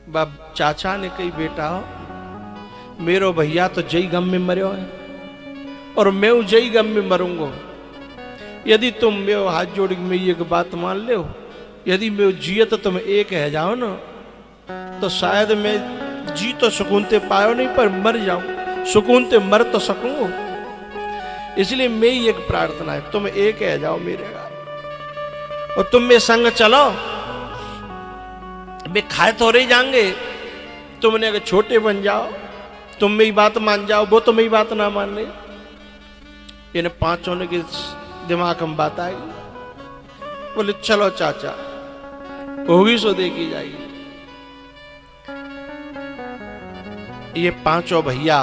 A: बाप चाचा ने कही बेटा मेरो भैया तो जय गम में मरो है और मैं जय गम में मरूंगा। यदि तुम मेरो हाथ जोड़ में ये बात मान लो, यदि मैं जियत तुम एक है जाओ ना तो शायद मैं जी तो सुकूनते पायो नहीं पर मर जाऊं, सुकूनते मर तो सकूं। इसलिए मेरी एक प्रार्थना है तुम एक है जाओ मेरे घर और तुम में संग चलो, वे खाए तो रही जाएंगे। तुमने अगर छोटे बन जाओ, तुम मेरी बात मान जाओ, वो तो मेरी बात ना मान ले। इन्हें पांचों ने के दिमाग में बात आई। बोले चलो चाचा होगी सो देखी जाएगी। ये पांचों भैया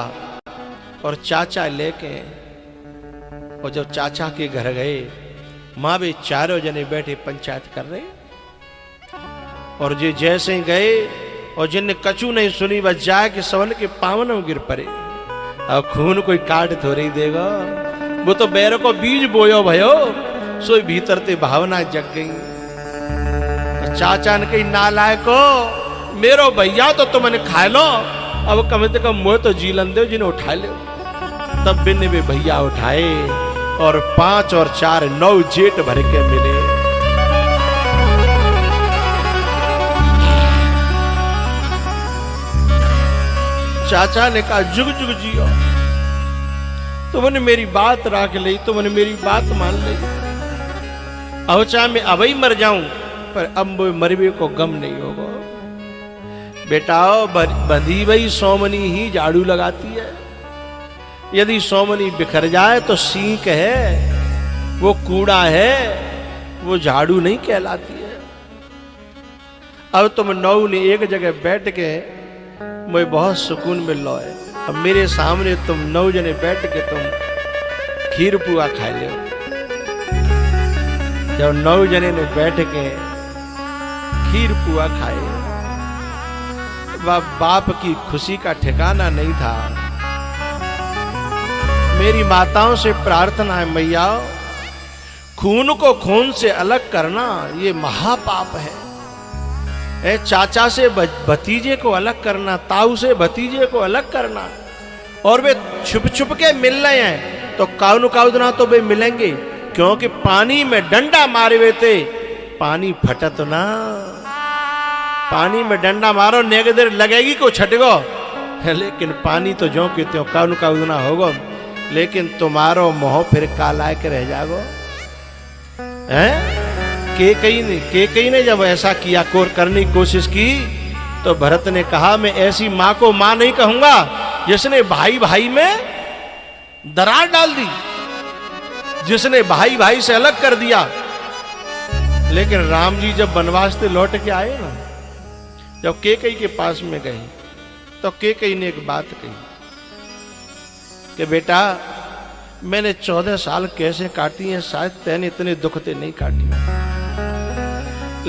A: और चाचा लेके और जब चाचा के घर गए, माँ भी चारों जने बैठे पंचायत कर रहे और जे जैसे ही गए और जिनने कछु नहीं सुनी बस जाए कि सवन के पावन में गिर पड़े। अब खून कोई काट थोड़ी देगा, वो तो बैर को बीज बोयो भयो, सो भीतर ते भावना जग गई। चाचा ने कही नालायको मेरो भैया तो तुमने खा लो, अब कम से कम मोह तो जीलन दो जिन्हें उठा लो। तब बिन वे भैया उठाए और 5 और 4 9 जेठ भर के मिले। चाचा ने कहा जुग जुग जियो, तुमने मेरी बात रख ली, तुमने मेरी बात मान ली। अब चाहे मैं अब ही मर जाऊं पर अब मरवे को गम नहीं होगा। बेटा बंधी भई सोमनी ही झाड़ू लगाती है, यदि सोमनी बिखर जाए तो सींक है, वो कूड़ा है, वो झाड़ू नहीं कहलाती है। अब तुम 9 ने एक जगह बैठ के मुझे बहुत सुकून मिल रहा है। अब मेरे सामने तुम 9 जने बैठ के तुम खीर पुआ खा ले। जब 9 जने ने बैठ के खीर पुआ खाए, बाप की खुशी का ठिकाना नहीं था। मेरी माताओं से प्रार्थना है मैया, खून को खून से अलग करना ये महापाप है। चाचा से भतीजे को अलग करना, ताऊ से भतीजे को अलग करना, और वे छुप छुप के मिल रहे हैं तो काउन काउदना तो वे मिलेंगे, क्योंकि पानी में डंडा मारे हुए थे, पानी फटत ना। पानी में डंडा मारो नेग देर लगेगी को छटगो, लेकिन पानी तो जो के त्यों काउन काउदना होगो, लेकिन तुम्हारो मोह फिर काला के रह जागो। हैं के कई ने जब ऐसा किया करने की कोशिश की तो भरत ने कहा मैं ऐसी मां को मां नहीं कहूंगा जिसने भाई भाई में दरार डाल दी, जिसने भाई भाई से अलग कर दिया। लेकिन राम जी जब वनवास से लौट के आए ना, जब केकई के पास में गए तो केकई ने एक बात कही कि बेटा मैंने 14 साल कैसे काटी हैं, शायद तैने इतने दुख ते नहीं काटी,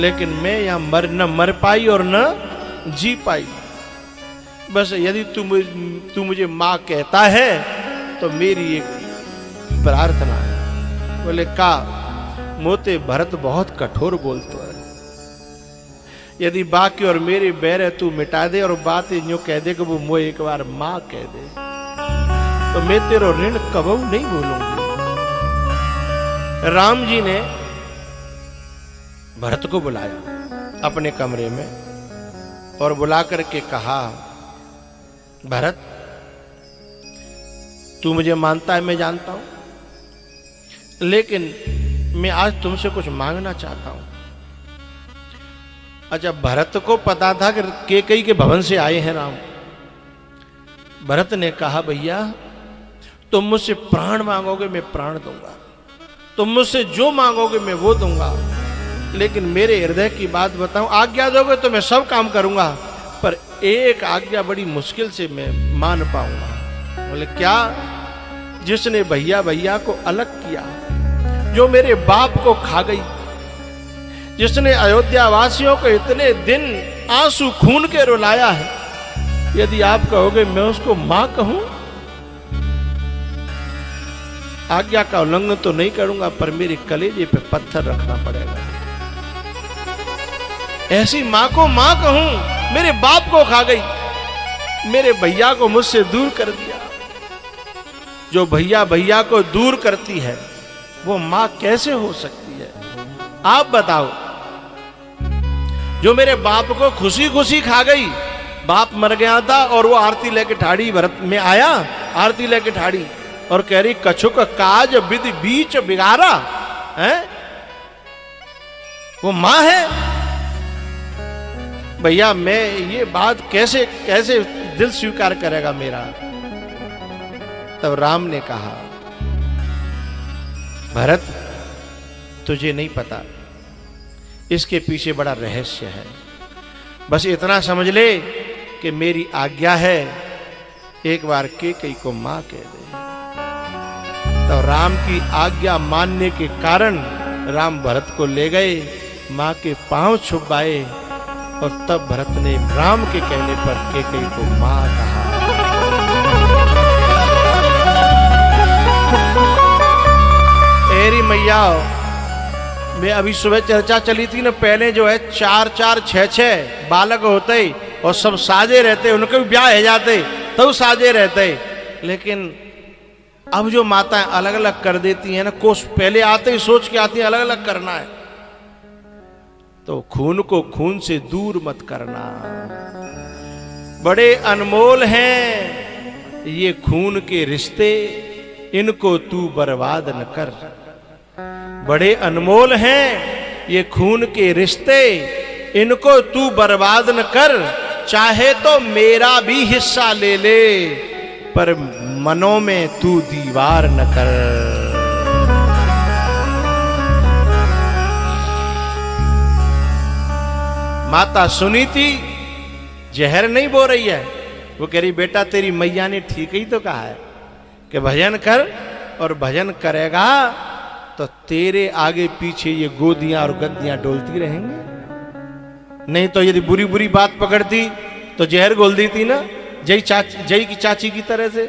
A: लेकिन मैं यहां न मर पाई और न जी पाई। बस यदि तू मुझे मां कहता है तो मेरी एक प्रार्थना है। बोले का मोते भरत बहुत कठोर बोलता है, यदि बाकी और मेरे बैर है तू मिटा दे और बात यूं कह दे कि वो मुझे एक बार मां कह दे तो मैं तेरो ऋण कबू नहीं भूलूंगी। राम जी ने भरत को बुलाया अपने कमरे में और बुला करके कहा भरत तू मुझे मानता है, मैं जानता हूं, लेकिन मैं आज तुमसे कुछ मांगना चाहता हूं। अच्छा, भरत को पता था कि केकई के भवन से आए हैं राम। भरत ने कहा भैया तुम मुझसे प्राण मांगोगे मैं प्राण दूंगा, तुम मुझसे जो मांगोगे मैं वो दूंगा, लेकिन मेरे हृदय की बात बताऊं, आज्ञा दोगे तो मैं सब काम करूंगा, पर एक आज्ञा बड़ी मुश्किल से मैं मान पाऊंगा। बोले क्या? जिसने भैया भैया को अलग किया, जो मेरे बाप को खा गई, जिसने अयोध्या वासियों को इतने दिन आंसू खून के रुलाया है, यदि आप कहोगे मैं उसको मां कहूं, आज्ञा का उल्लंघन तो नहीं करूंगा, पर मेरे कलेजे पे पत्थर रखना पड़ेगा। ऐसी मां को मां कहूं, मेरे बाप को खा गई, मेरे भैया को मुझसे दूर कर दिया। जो भैया भैया को दूर करती है वो मां कैसे हो सकती है? आप बताओ। जो मेरे बाप को खुशी खुशी खा गई, बाप मर गया था और वो आरती लेके ठाड़ी, भरत में आया आरती लेके ठाड़ी और कह रही कछुक काज विधि बीच बिगाड़ा है, वो मां है। भैया मैं ये बात कैसे कैसे दिल स्वीकार करेगा मेरा? तब राम ने कहा भरत तुझे नहीं पता, इसके पीछे बड़ा रहस्य है, बस इतना समझ ले कि मेरी आज्ञा है, एक बार कैकेयी को मां कह दे। तो राम की आज्ञा मानने के कारण राम भरत को ले गए, मां के पांव छुपाए और तब भरत ने राम के कहने पर कैकेयी को मां कहा। तेरी मैया, मैं अभी सुबह चर्चा चली थी ना, पहले जो है 4-4, 6-6 बालक होते और सब साजे रहते, उनके भी ब्याह हो जाते तो साजे रहते, लेकिन अब जो माताएं अलग अलग कर देती हैं ना, कोस पहले आते ही सोच के आती हैं अलग अलग करना है, तो खून को खून से दूर मत करना। बड़े अनमोल हैं ये खून के रिश्ते, इनको तू बर्बाद न कर। बड़े अनमोल हैं ये खून के रिश्ते, इनको तू बर्बाद न कर। चाहे तो मेरा भी हिस्सा ले ले, पर मनों में तू दीवार न कर। माता सुनीति जहर नहीं बो रही है, वो कह रही बेटा तेरी मैया ने ठीक ही तो कहा है कि भजन कर, और भजन करेगा तो तेरे आगे पीछे ये गोदियां और गद्दियां डोलती रहेंगी। नहीं तो यदि बुरी बुरी बात पकड़ती तो जहर घोल दी थी ना, जय की चाची की तरह से।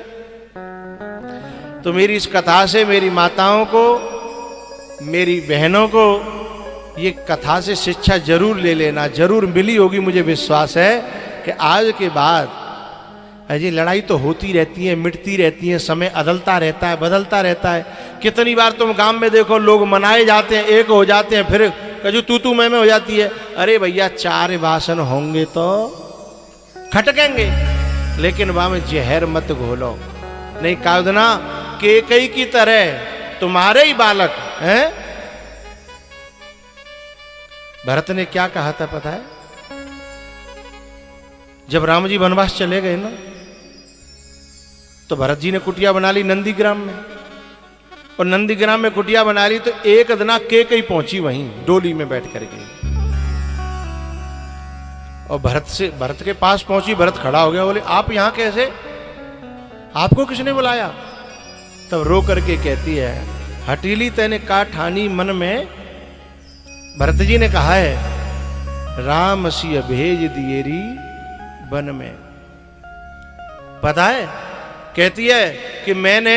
A: तो मेरी इस कथा से मेरी माताओं को, मेरी बहनों को ये कथा से शिक्षा जरूर ले लेना, जरूर मिली होगी, मुझे विश्वास है कि आज के बाद ये लड़ाई तो होती रहती है, मिटती रहती है, समय अदलता रहता है, बदलता रहता है। कितनी बार तुम गांव में देखो लोग मनाए जाते हैं, एक हो जाते हैं, फिर कजू तू मैं हो जाती है। अरे भैया 4 वासन होंगे तो खटकेंगे, लेकिन वहां में जहर मत घोलो। नहीं कादना कैकेयी की तरह तुम्हारे ही बालक हैं। भरत ने क्या कहा था पता है? जब राम जी वनवास चले गए ना, तो भरत जी ने कुटिया बना ली नंदीग्राम में, और नंदीग्राम में कुटिया बना ली तो एक दिन कैकेयी पहुंची वहीं डोली में बैठ करके, और भरत के पास पहुंची। भरत खड़ा हो गया, बोले आप यहां कैसे, आपको किसने बुलाया? तब रो करके कहती है हटीली तेने का ठानी मन में। भरत जी ने कहा है राम सिय भेज दिएरी वन में। पता है, कहती है कि मैंने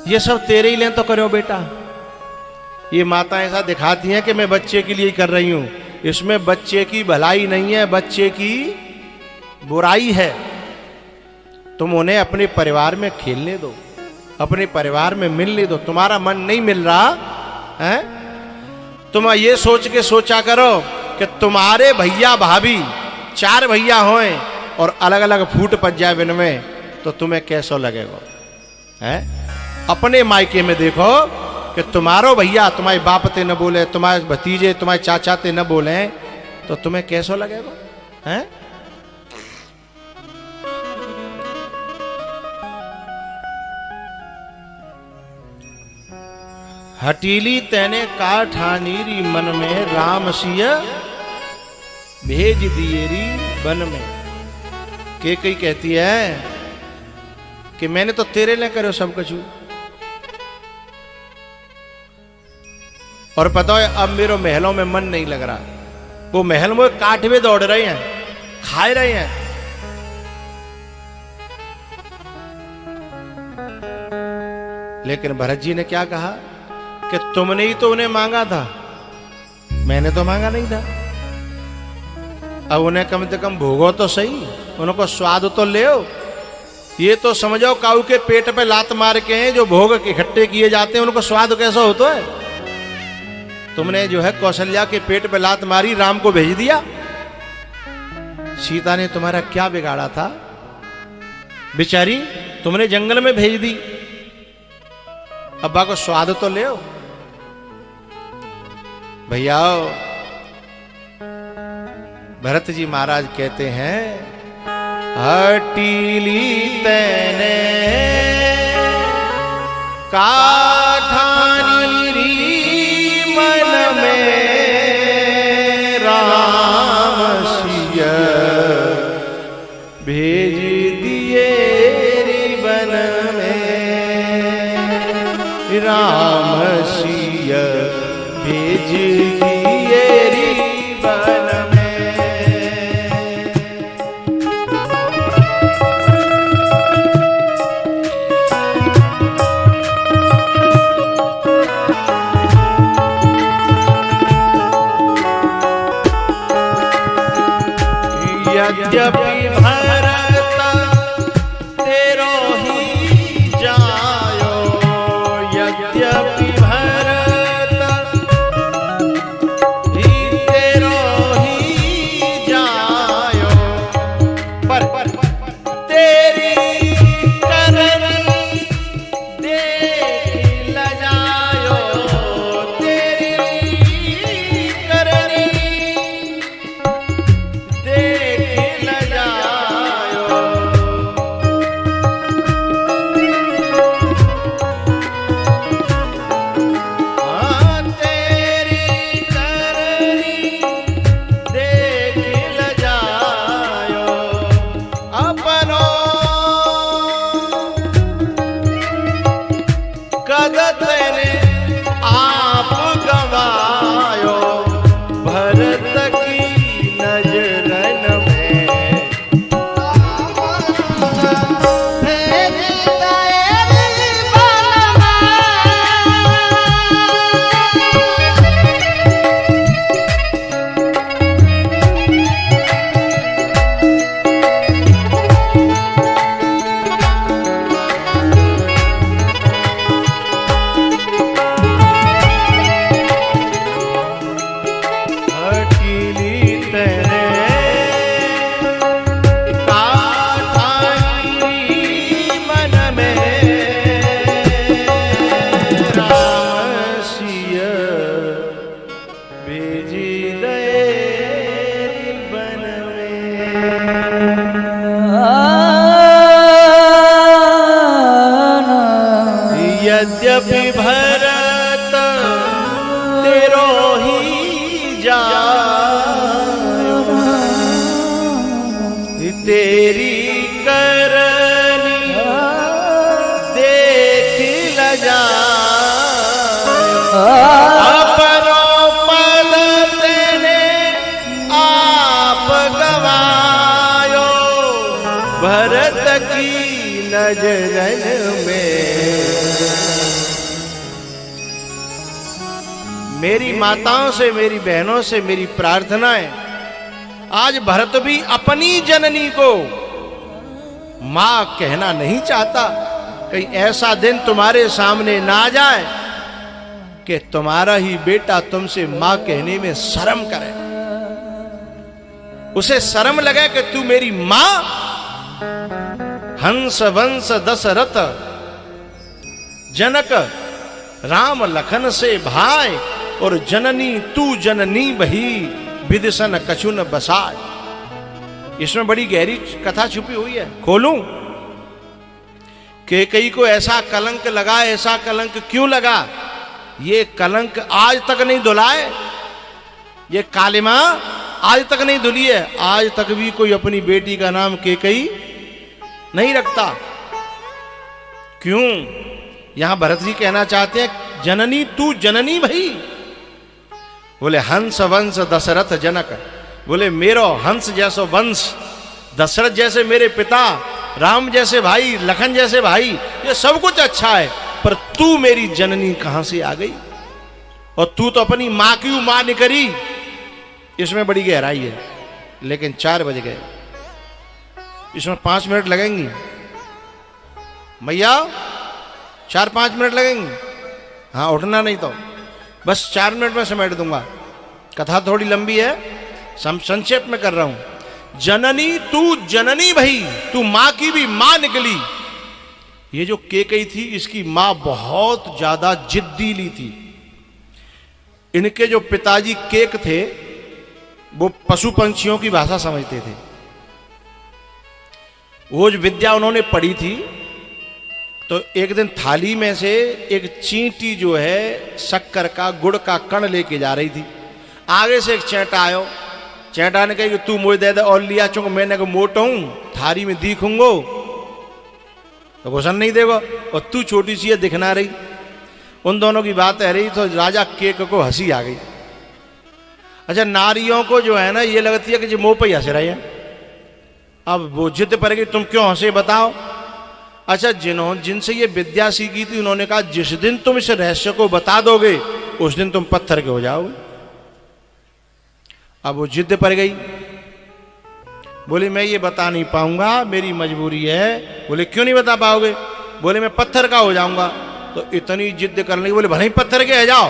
A: ये सब तेरे ही लिए तो करो बेटा। ये माता ऐसा दिखाती हैं कि मैं बच्चे के लिए कर रही हूं, इसमें बच्चे की भलाई नहीं है, बच्चे की बुराई है। तुम उन्हें अपने परिवार में खेलने दो, अपने परिवार में मिलने दो। तुम्हारा मन नहीं मिल रहा है, तुम ये सोच के सोचा करो कि तुम्हारे भैया भाभी 4 भैया हों और अलग अलग फूट पच जाए बिन में, तो तुम्हें कैसा लगेगा? है अपने मायके में देखो कि तुम्हारो भैया तुम्हारे बाप ते न बोले, तुम्हारे भतीजे तुम्हारे चाचा ते न बोले, तो तुम्हें कैसा लगेगा? हैं? हटीली तेने काठानीरी मन में राम सिय भेज दिएरी वन में। के कई कहती है कि मैंने तो तेरे लिए करो सब कुछ, और पता है अब मेरे महलों में मन नहीं लग रहा। वो महल में काटवे दौड़ रहे हैं, खाए रहे हैं। लेकिन भरत जी ने क्या कहा कि तुमने ही तो उन्हें मांगा था, मैंने तो मांगा नहीं था। अब उन्हें कम से कम भोगो तो सही, उनको स्वाद तो ले। ये तो समझो काऊ के पेट पे लात मार के हैं जो भोग इकट्ठे किए जाते हैं, उनको स्वाद कैसा होता है। तुमने जो है कौशल्या के पेट पे लात मारी, राम को भेज दिया। सीता ने तुम्हारा क्या बिगाड़ा था बेचारी, तुमने जंगल में भेज दी। अब्बा को स्वाद तो ले भैया। भरत जी महाराज कहते हैं हटीली तेने काठानीरी मन में राम सिय भेज दिए वन में, राम सिय भेज दिए वन में। यद्यपि भरत तेरो ही जायो, यद्यपि भरत ही तेरो ही जायो, पर तेरी करनी देख ल जायो, तेरी करनी यद्यपि भरत तेरो ही जायो, तेरी करनी देख ल जायो, अपनो पद तेने आप गवायो, भरत की नजरन में। मेरी माताओं से, मेरी बहनों से मेरी प्रार्थना है, आज भरत भी अपनी जननी को मां कहना नहीं चाहता। कहीं ऐसा दिन तुम्हारे सामने ना आ जाए कि तुम्हारा ही बेटा तुमसे मां कहने में शर्म करे, उसे शर्म लगे कि तू मेरी मां। हंस वंश दशरथ जनक राम लखन से भाई, और जननी तू जननी बही विदिशन कछुन बसाए। इसमें बड़ी गहरी कथा छुपी हुई है, खोलूं? कैकेयी को ऐसा कलंक लगा, ऐसा कलंक क्यों लगा ये कलंक आज तक नहीं धुलाए, ये कालिमा आज तक नहीं धुली है। आज तक भी कोई अपनी बेटी का नाम केकई नहीं रखता। क्यों? यहां भरत जी कहना चाहते हैं जननी तू जननी भई। बोले हंस वंश दशरथ जनक, बोले मेरो हंस जैसो वंश, दशरथ जैसे मेरे पिता, राम जैसे भाई, लखन जैसे भाई, ये सब कुछ अच्छा है, पर तू मेरी जननी कहां से आ गई? और तू तो अपनी मां की मां ने करी। इसमें बड़ी गहराई है। लेकिन 4 बज गए, इसमें 5 मिनट लगेंगी मैया, 4-5 मिनट लगेंगे। हाँ, उठना नहीं तो बस 4 मिनट में समेट दूंगा। कथा थोड़ी लंबी है, संक्षेप में कर रहा हूं। जननी तू जननी भई, तू मां की भी मां निकली। ये जो केकई थी, इसकी मां बहुत ज्यादा जिद्दीली थी। इनके जो पिताजी केक थे, वो पशु पंछियों की भाषा समझते थे। वो जो विद्या उन्होंने पढ़ी थी, तो एक दिन थाली में से एक चींटी जो है शक्कर का, गुड़ का कण लेके जा रही थी। आगे से एक चैंटा आयो, चैंटा ने कहा कि तू मुझे दे दे और लिया, चूंकि मैंने को मोटा हूं, थारी में दिखूंगो तो घुसन नहीं देगा, और तू छोटी सी है दिखना रही। उन दोनों की बात है रही, तो राजा केक को हंसी आ गई। अच्छा, नारियों को जो है ना, ये लगती है कि जो मुंह पे हंस रही है। अब वो जिद पर गई, तुम क्यों हंसे बताओ। अच्छा, जिनसे ये विद्या सीखी थी, उन्होंने कहा जिस दिन तुम इस रहस्य को बता दोगे, उस दिन तुम पत्थर के हो जाओगे। अब वो जिद पर गई, बोली मैं ये बता नहीं पाऊंगा, मेरी मजबूरी है। बोले क्यों नहीं बता पाओगे? बोले मैं पत्थर का हो जाऊंगा। तो इतनी जिद करने लगी, बोले भले पत्थर के है जाओ,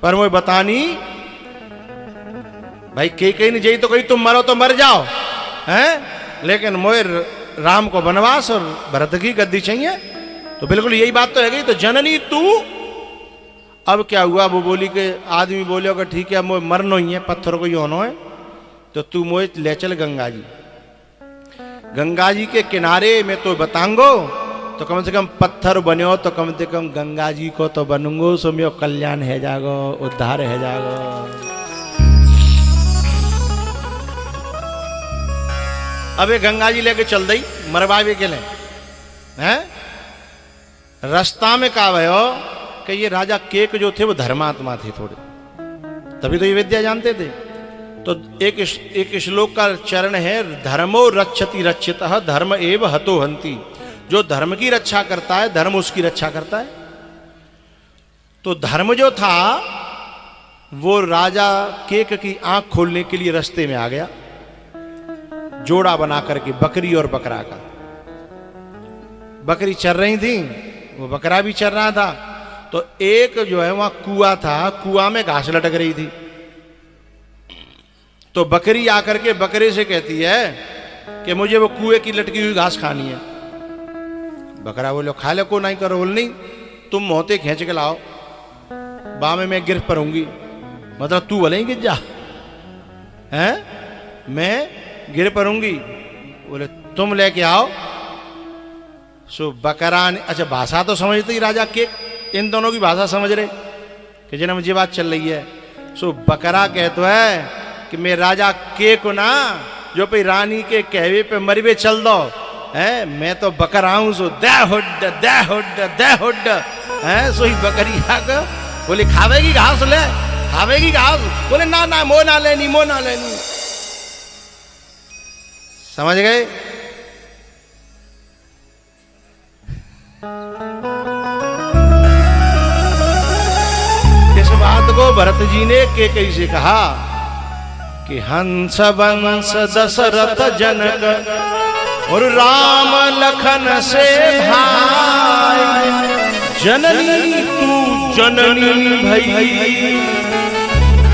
A: पर मुझे बता नहीं। भाई कहीं नहीं जाई तो कहीं तुम मरो तो मर जाओ, हैं? लेकिन मुझे राम को वनवास और भरत की गद्दी चाहिए। तो बिल्कुल यही बात तो है गई। तो जननी तू, अब क्या हुआ? वो बोली कि आदमी बोले कि ठीक है, मुझे मरना ही है, पत्थर को ही होना है, तो तू मुझे ले चल गंगा जी। गंगा जी के किनारे में तो बताऊंगो, तो कम से कम पत्थर बनो, तो कम से कम गंगा जी को तो बनूंगो, सो मेरो कल्याण है जागो, उद्धार है जागो। अब ये गंगा जी लेके चल दी, मरवावे के लिए हैं। रास्ता में कहा भयो कि ये राजा केक जो थे वो धर्मात्मा थे थोड़े, तभी तो ये विद्या जानते थे। तो एक श्लोक का चरण है, धर्मो रक्षति रक्षितः धर्म एव हतो हन्ति। जो धर्म की रक्षा करता है, धर्म उसकी रक्षा करता है। तो धर्म जो था वो राजा केक की आंख खोलने के लिए रास्ते में आ गया, जोड़ा बना करके बकरी और बकरा का। बकरी चर रही थी, वो बकरा भी चर रहा था। तो एक जो है वहां कुआं था, कुआं में घास लटक रही थी। तो बकरी आकर के बकरे से कहती है कि मुझे वो कुएं की लटकी हुई घास खानी है। बकरा बोलो खा ले, को नहीं करो। बोल नहीं, तुम मोहते खींच के लाओ, बामे मैं गिर पड़ूंगी। मतलब तू भले ही गिर जा, हैं? मैं गिर पड़ूंगी। बोले तुम लेके आओ। सो बकरा ने, अच्छा भाषा तो समझते ही राजा के, इन दोनों की भाषा समझ रहे कि जिन्हें मुझे बात चल रही है। सो बकरा कहता है कि मैं राजा के को ना, जो पे रानी के कहवे पे मरवे चल दो, है मैं तो बकरा हूं। सो दे हुड दे हुड दे हुड, है सो ही बकरी आकर बोले खावेगी घास, ले खावेगी घास। बोले ना ना, मो ना लेनी, मो ना लेनी। समझ गए? इस बात को भरत जी ने केकई से कहा कि हंस वंश दशरथ जनक और राम लखन से भाई, जननी तू जननी भई,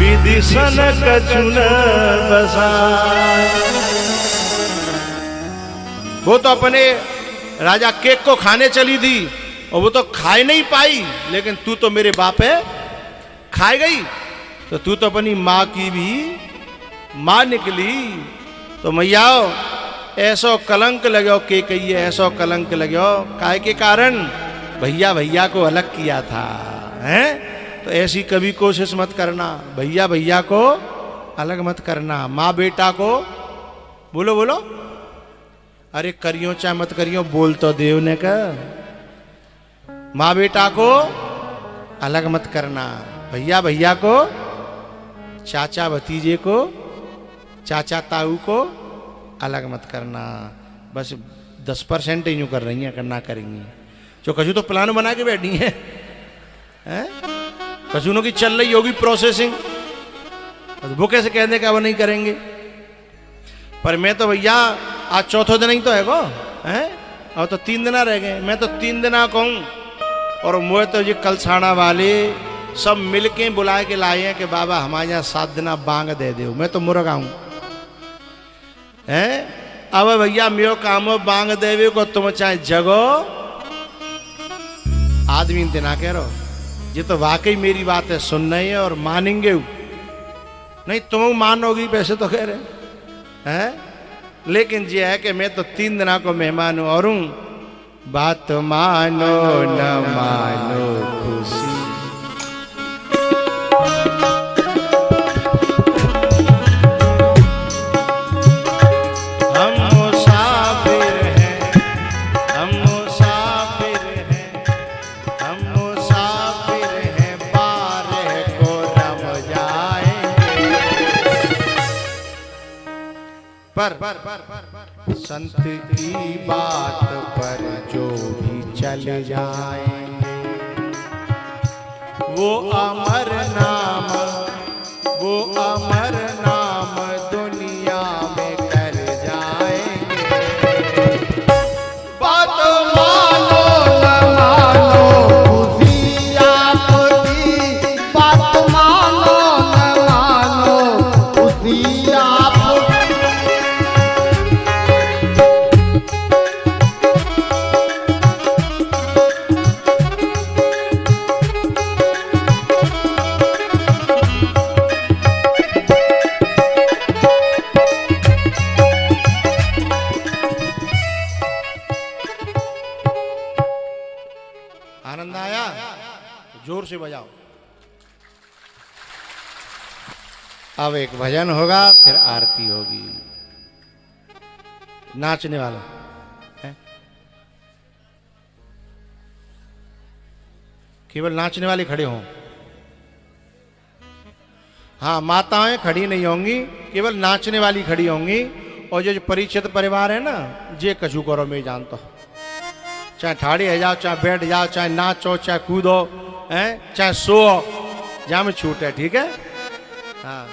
A: विदिशन कछुन बसाय। वो तो अपने राजा केक को खाने चली थी और वो तो खाए नहीं पाई, लेकिन तू तो मेरे बाप है खाए गई। तो तू तो अपनी माँ की भी माँ निकली। तो मैया ऐसो कलंक लगो के कहिए, ऐसो कलंक लगो काहे के कारण? भैया भैया को अलग किया था। हैं? तो ऐसी कभी कोशिश मत करना, भैया भैया को अलग मत करना, माँ बेटा को बोलो बोलो, अरे करियो चाहे मत करियो, बोल तो देव ने कहा, माँ बेटा को अलग मत करना, भैया भैया को, चाचा भतीजे को, चाचा ताऊ को अलग मत करना। बस 10% ही यूँ कर रही हैं, करना करेंगी जो कछु तो प्लान बना के बैठी हैं, कसूनों की चल रही होगी प्रोसेसिंग, वो कैसे कह दें कि अब नहीं करेंगे। पर मैं तो भैया आज चौथा दिन ही तो है गो, हैं? और तो 3 दिन रह गए, मैं तो 3 दिन कहूँ, और मुझे तो ये कलसाना वाले सब मिलके बुला के लाए हैं कि बाबा हमारे यहाँ 7 दिन बांग दे दो। मैं तो मुर्गा हूँ, हैं? अब भैया मेरो काम बांग देवे को, तुम चाहे जगो, आदमी ना कह रहो, ये तो वाकई मेरी बात है, सुन रही है और मानेंगे नहीं, तुम मानोगी वैसे तो कह रहे हैं, लेकिन ये है कि मैं तो 3 दिन को मेहमान हूं, और बात मानो न मानो खुशी, हम मुसाफिर हैं, हम मुसाफिर हैं, हम मुसाफिर हैं, बारह को रम जाएंगे। पर संत की बात पर जो भी चल जाएंगे, वो अमर नाम, वो अमर नाम दुनिया में कर जाएंगे। बात मानो न मानो खुशी आपकी, बात मानो न मानो खुशी आपकी। आनंद आया? जोर से बजाओ। अब एक भजन होगा, फिर आरती होगी। नाचने वाला है, केवल नाचने वाले खड़े हों। हाँ, माताएं खड़ी नहीं होंगी, केवल नाचने वाली खड़ी होंगी। और जो परिचित परिवार है ना, जे कछु करो मैं जानता हूं, चाहे ठाड़े है जाओ, चाहे बैठ जाओ, चाहे नाचो, चाहे कूदो, हैं, चाहे सो, जहाँ में छूट है, ठीक है? हाँ।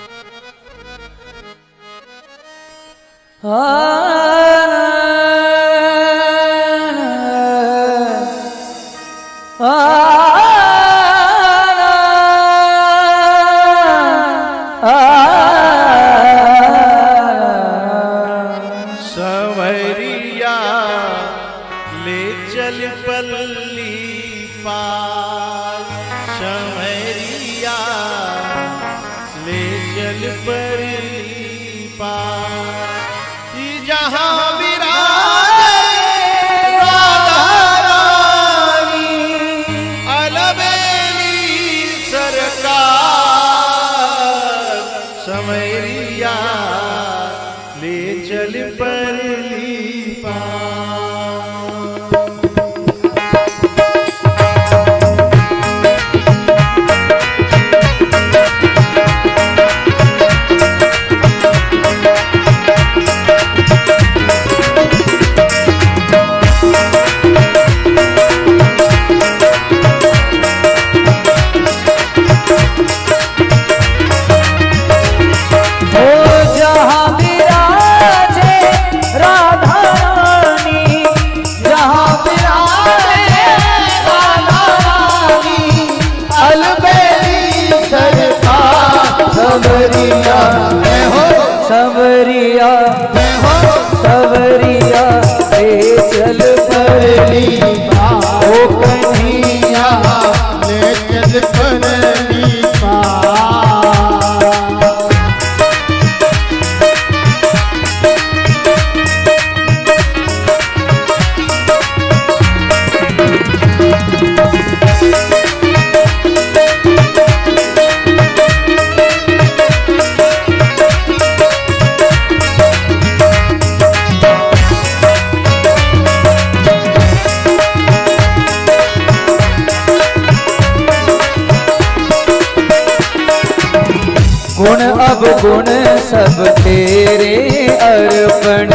A: सवरिया ले चल पल्ली पार, सवरिया ले चल पल्ली पार, जहाँ विराजे राधा रानी, अलबेली सरकार, सवरिया ले चल पल्ली पार।
B: जहाँ विराजे राधा गुण सब तेरे अर्पण।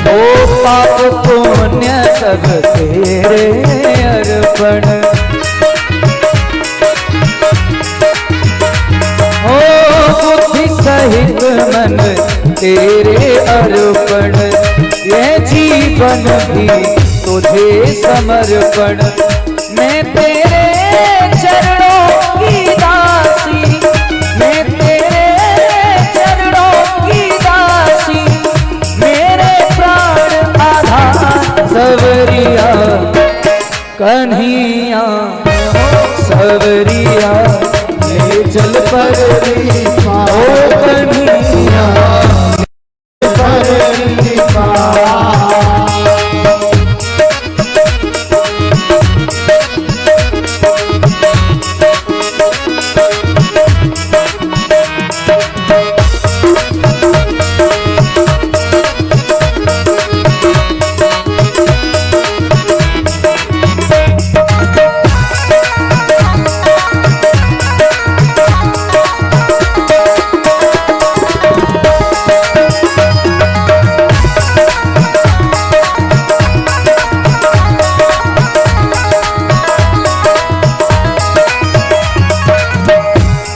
B: ओ पाप पुण्य सब तेरे अर्पण। ओ बुद्धि सहित मन तेरे अर्पण। ये जीवन भी तुझे समर्पण। मैं तेरे चरणों की दासी, मैं तेरे चरणों की दासी। मेरे प्राण आधार सवरिया कन्हैया, सवरिया ले चल परली पार। ओ कन्हैया परली पार।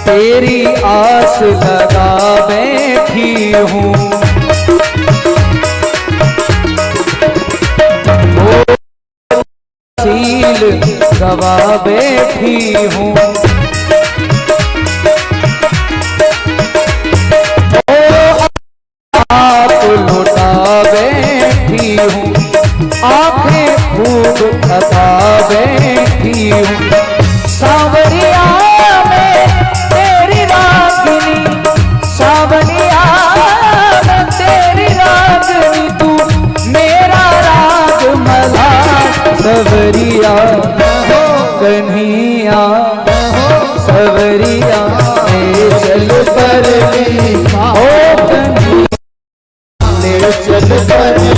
B: तेरी आस लगा बैठी हूँ, सील गवा बैठी हूँ। आप लुटा बैठी हूँ, आंखें खूब थका बैठी हूँ। सावरिया सावरिया तेरी रागनी, तू मेरा राग मला। सवरिया कन्हैया, सवरिया ले चल परली पार। ओ कन्हैया ले चल परली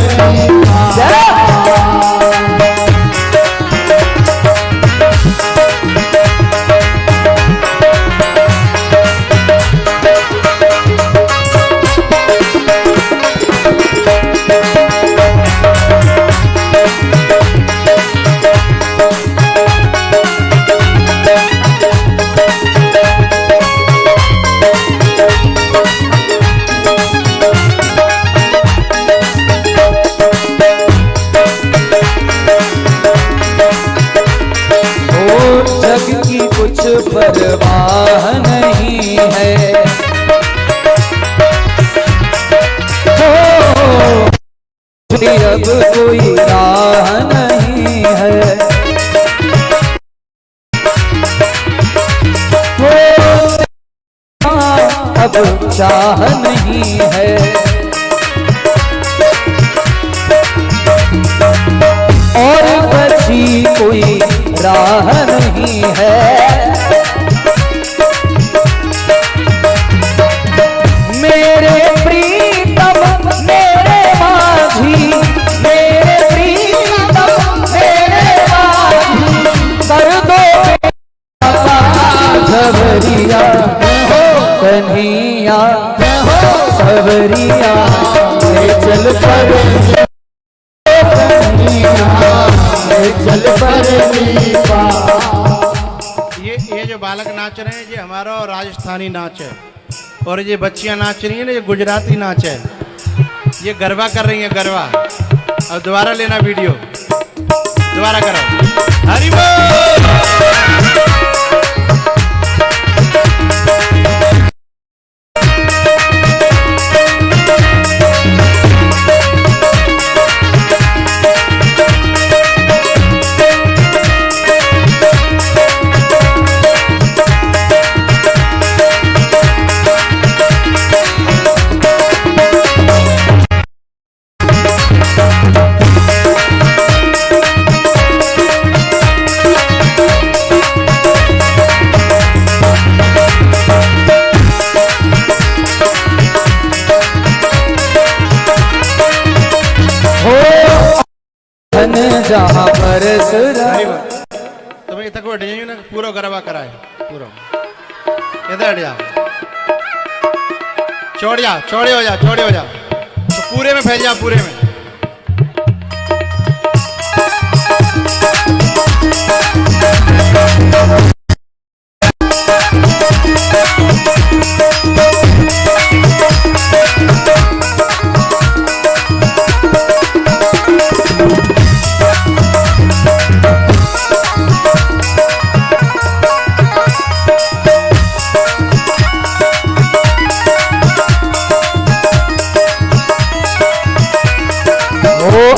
B: पार। कुछ परवाह नहीं है, अब कोई राह नहीं है। अब चाह नहीं है, और बची कोई राह नहीं है। मेरे प्रीतम मेरे माझी, मेरे प्रीतम मेरे माझी। कर दो सवरिया कन्हैया, सवरिया ले चल परली चल परली पार।
A: ये जो बालक नाच रहे हैं ये हमारा राजस्थानी नाच है, और ये बच्चियां नाच रही हैं ना ये गुजराती नाच है। ये गरबा कर रही हैं, गरबा। अब दोबारा लेना वीडियो, दोबारा करो। हरि बोल। जहाँ पर मैं तक बैठ जाइए ना पूरा गरबा कराए पूरा इधर हट जाओ चौड़े हो जा तो पूरे में फैल जा पूरे में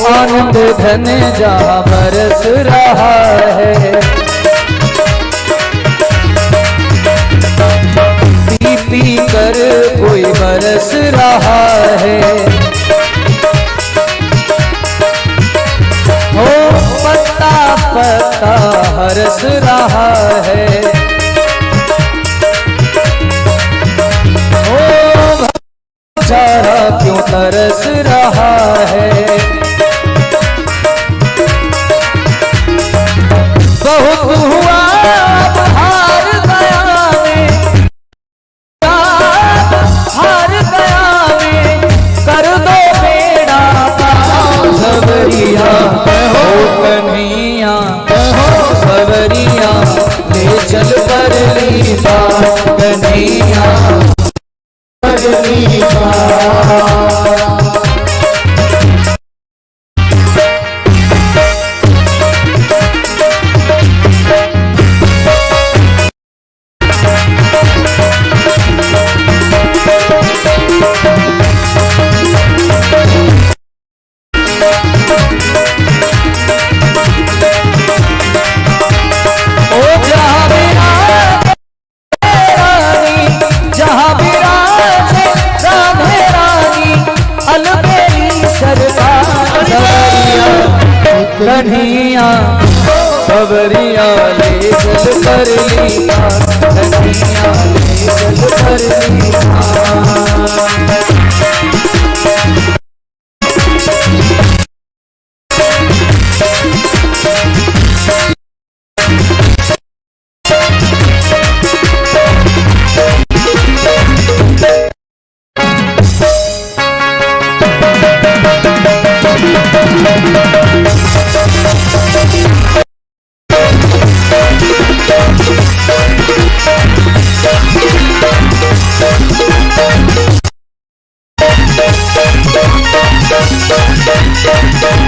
B: आनंद धन जहाँ बरस रहा है, पी पी कर कोई बरस रहा है। हो पत्ता पत्ता हरस रहा है। हो बेचारा क्यों तरस रहा है। बहुत हुआ हार गया में, हार गया में, कर दो बेड़ा पार। सवरिया हो कन्हैया हो सवरिया, ले चल परली बात कन्हैया परली बात। कन्हैया सवरिया ले चल परली बात कन्हैया ले चल परली बात।
C: Thank you.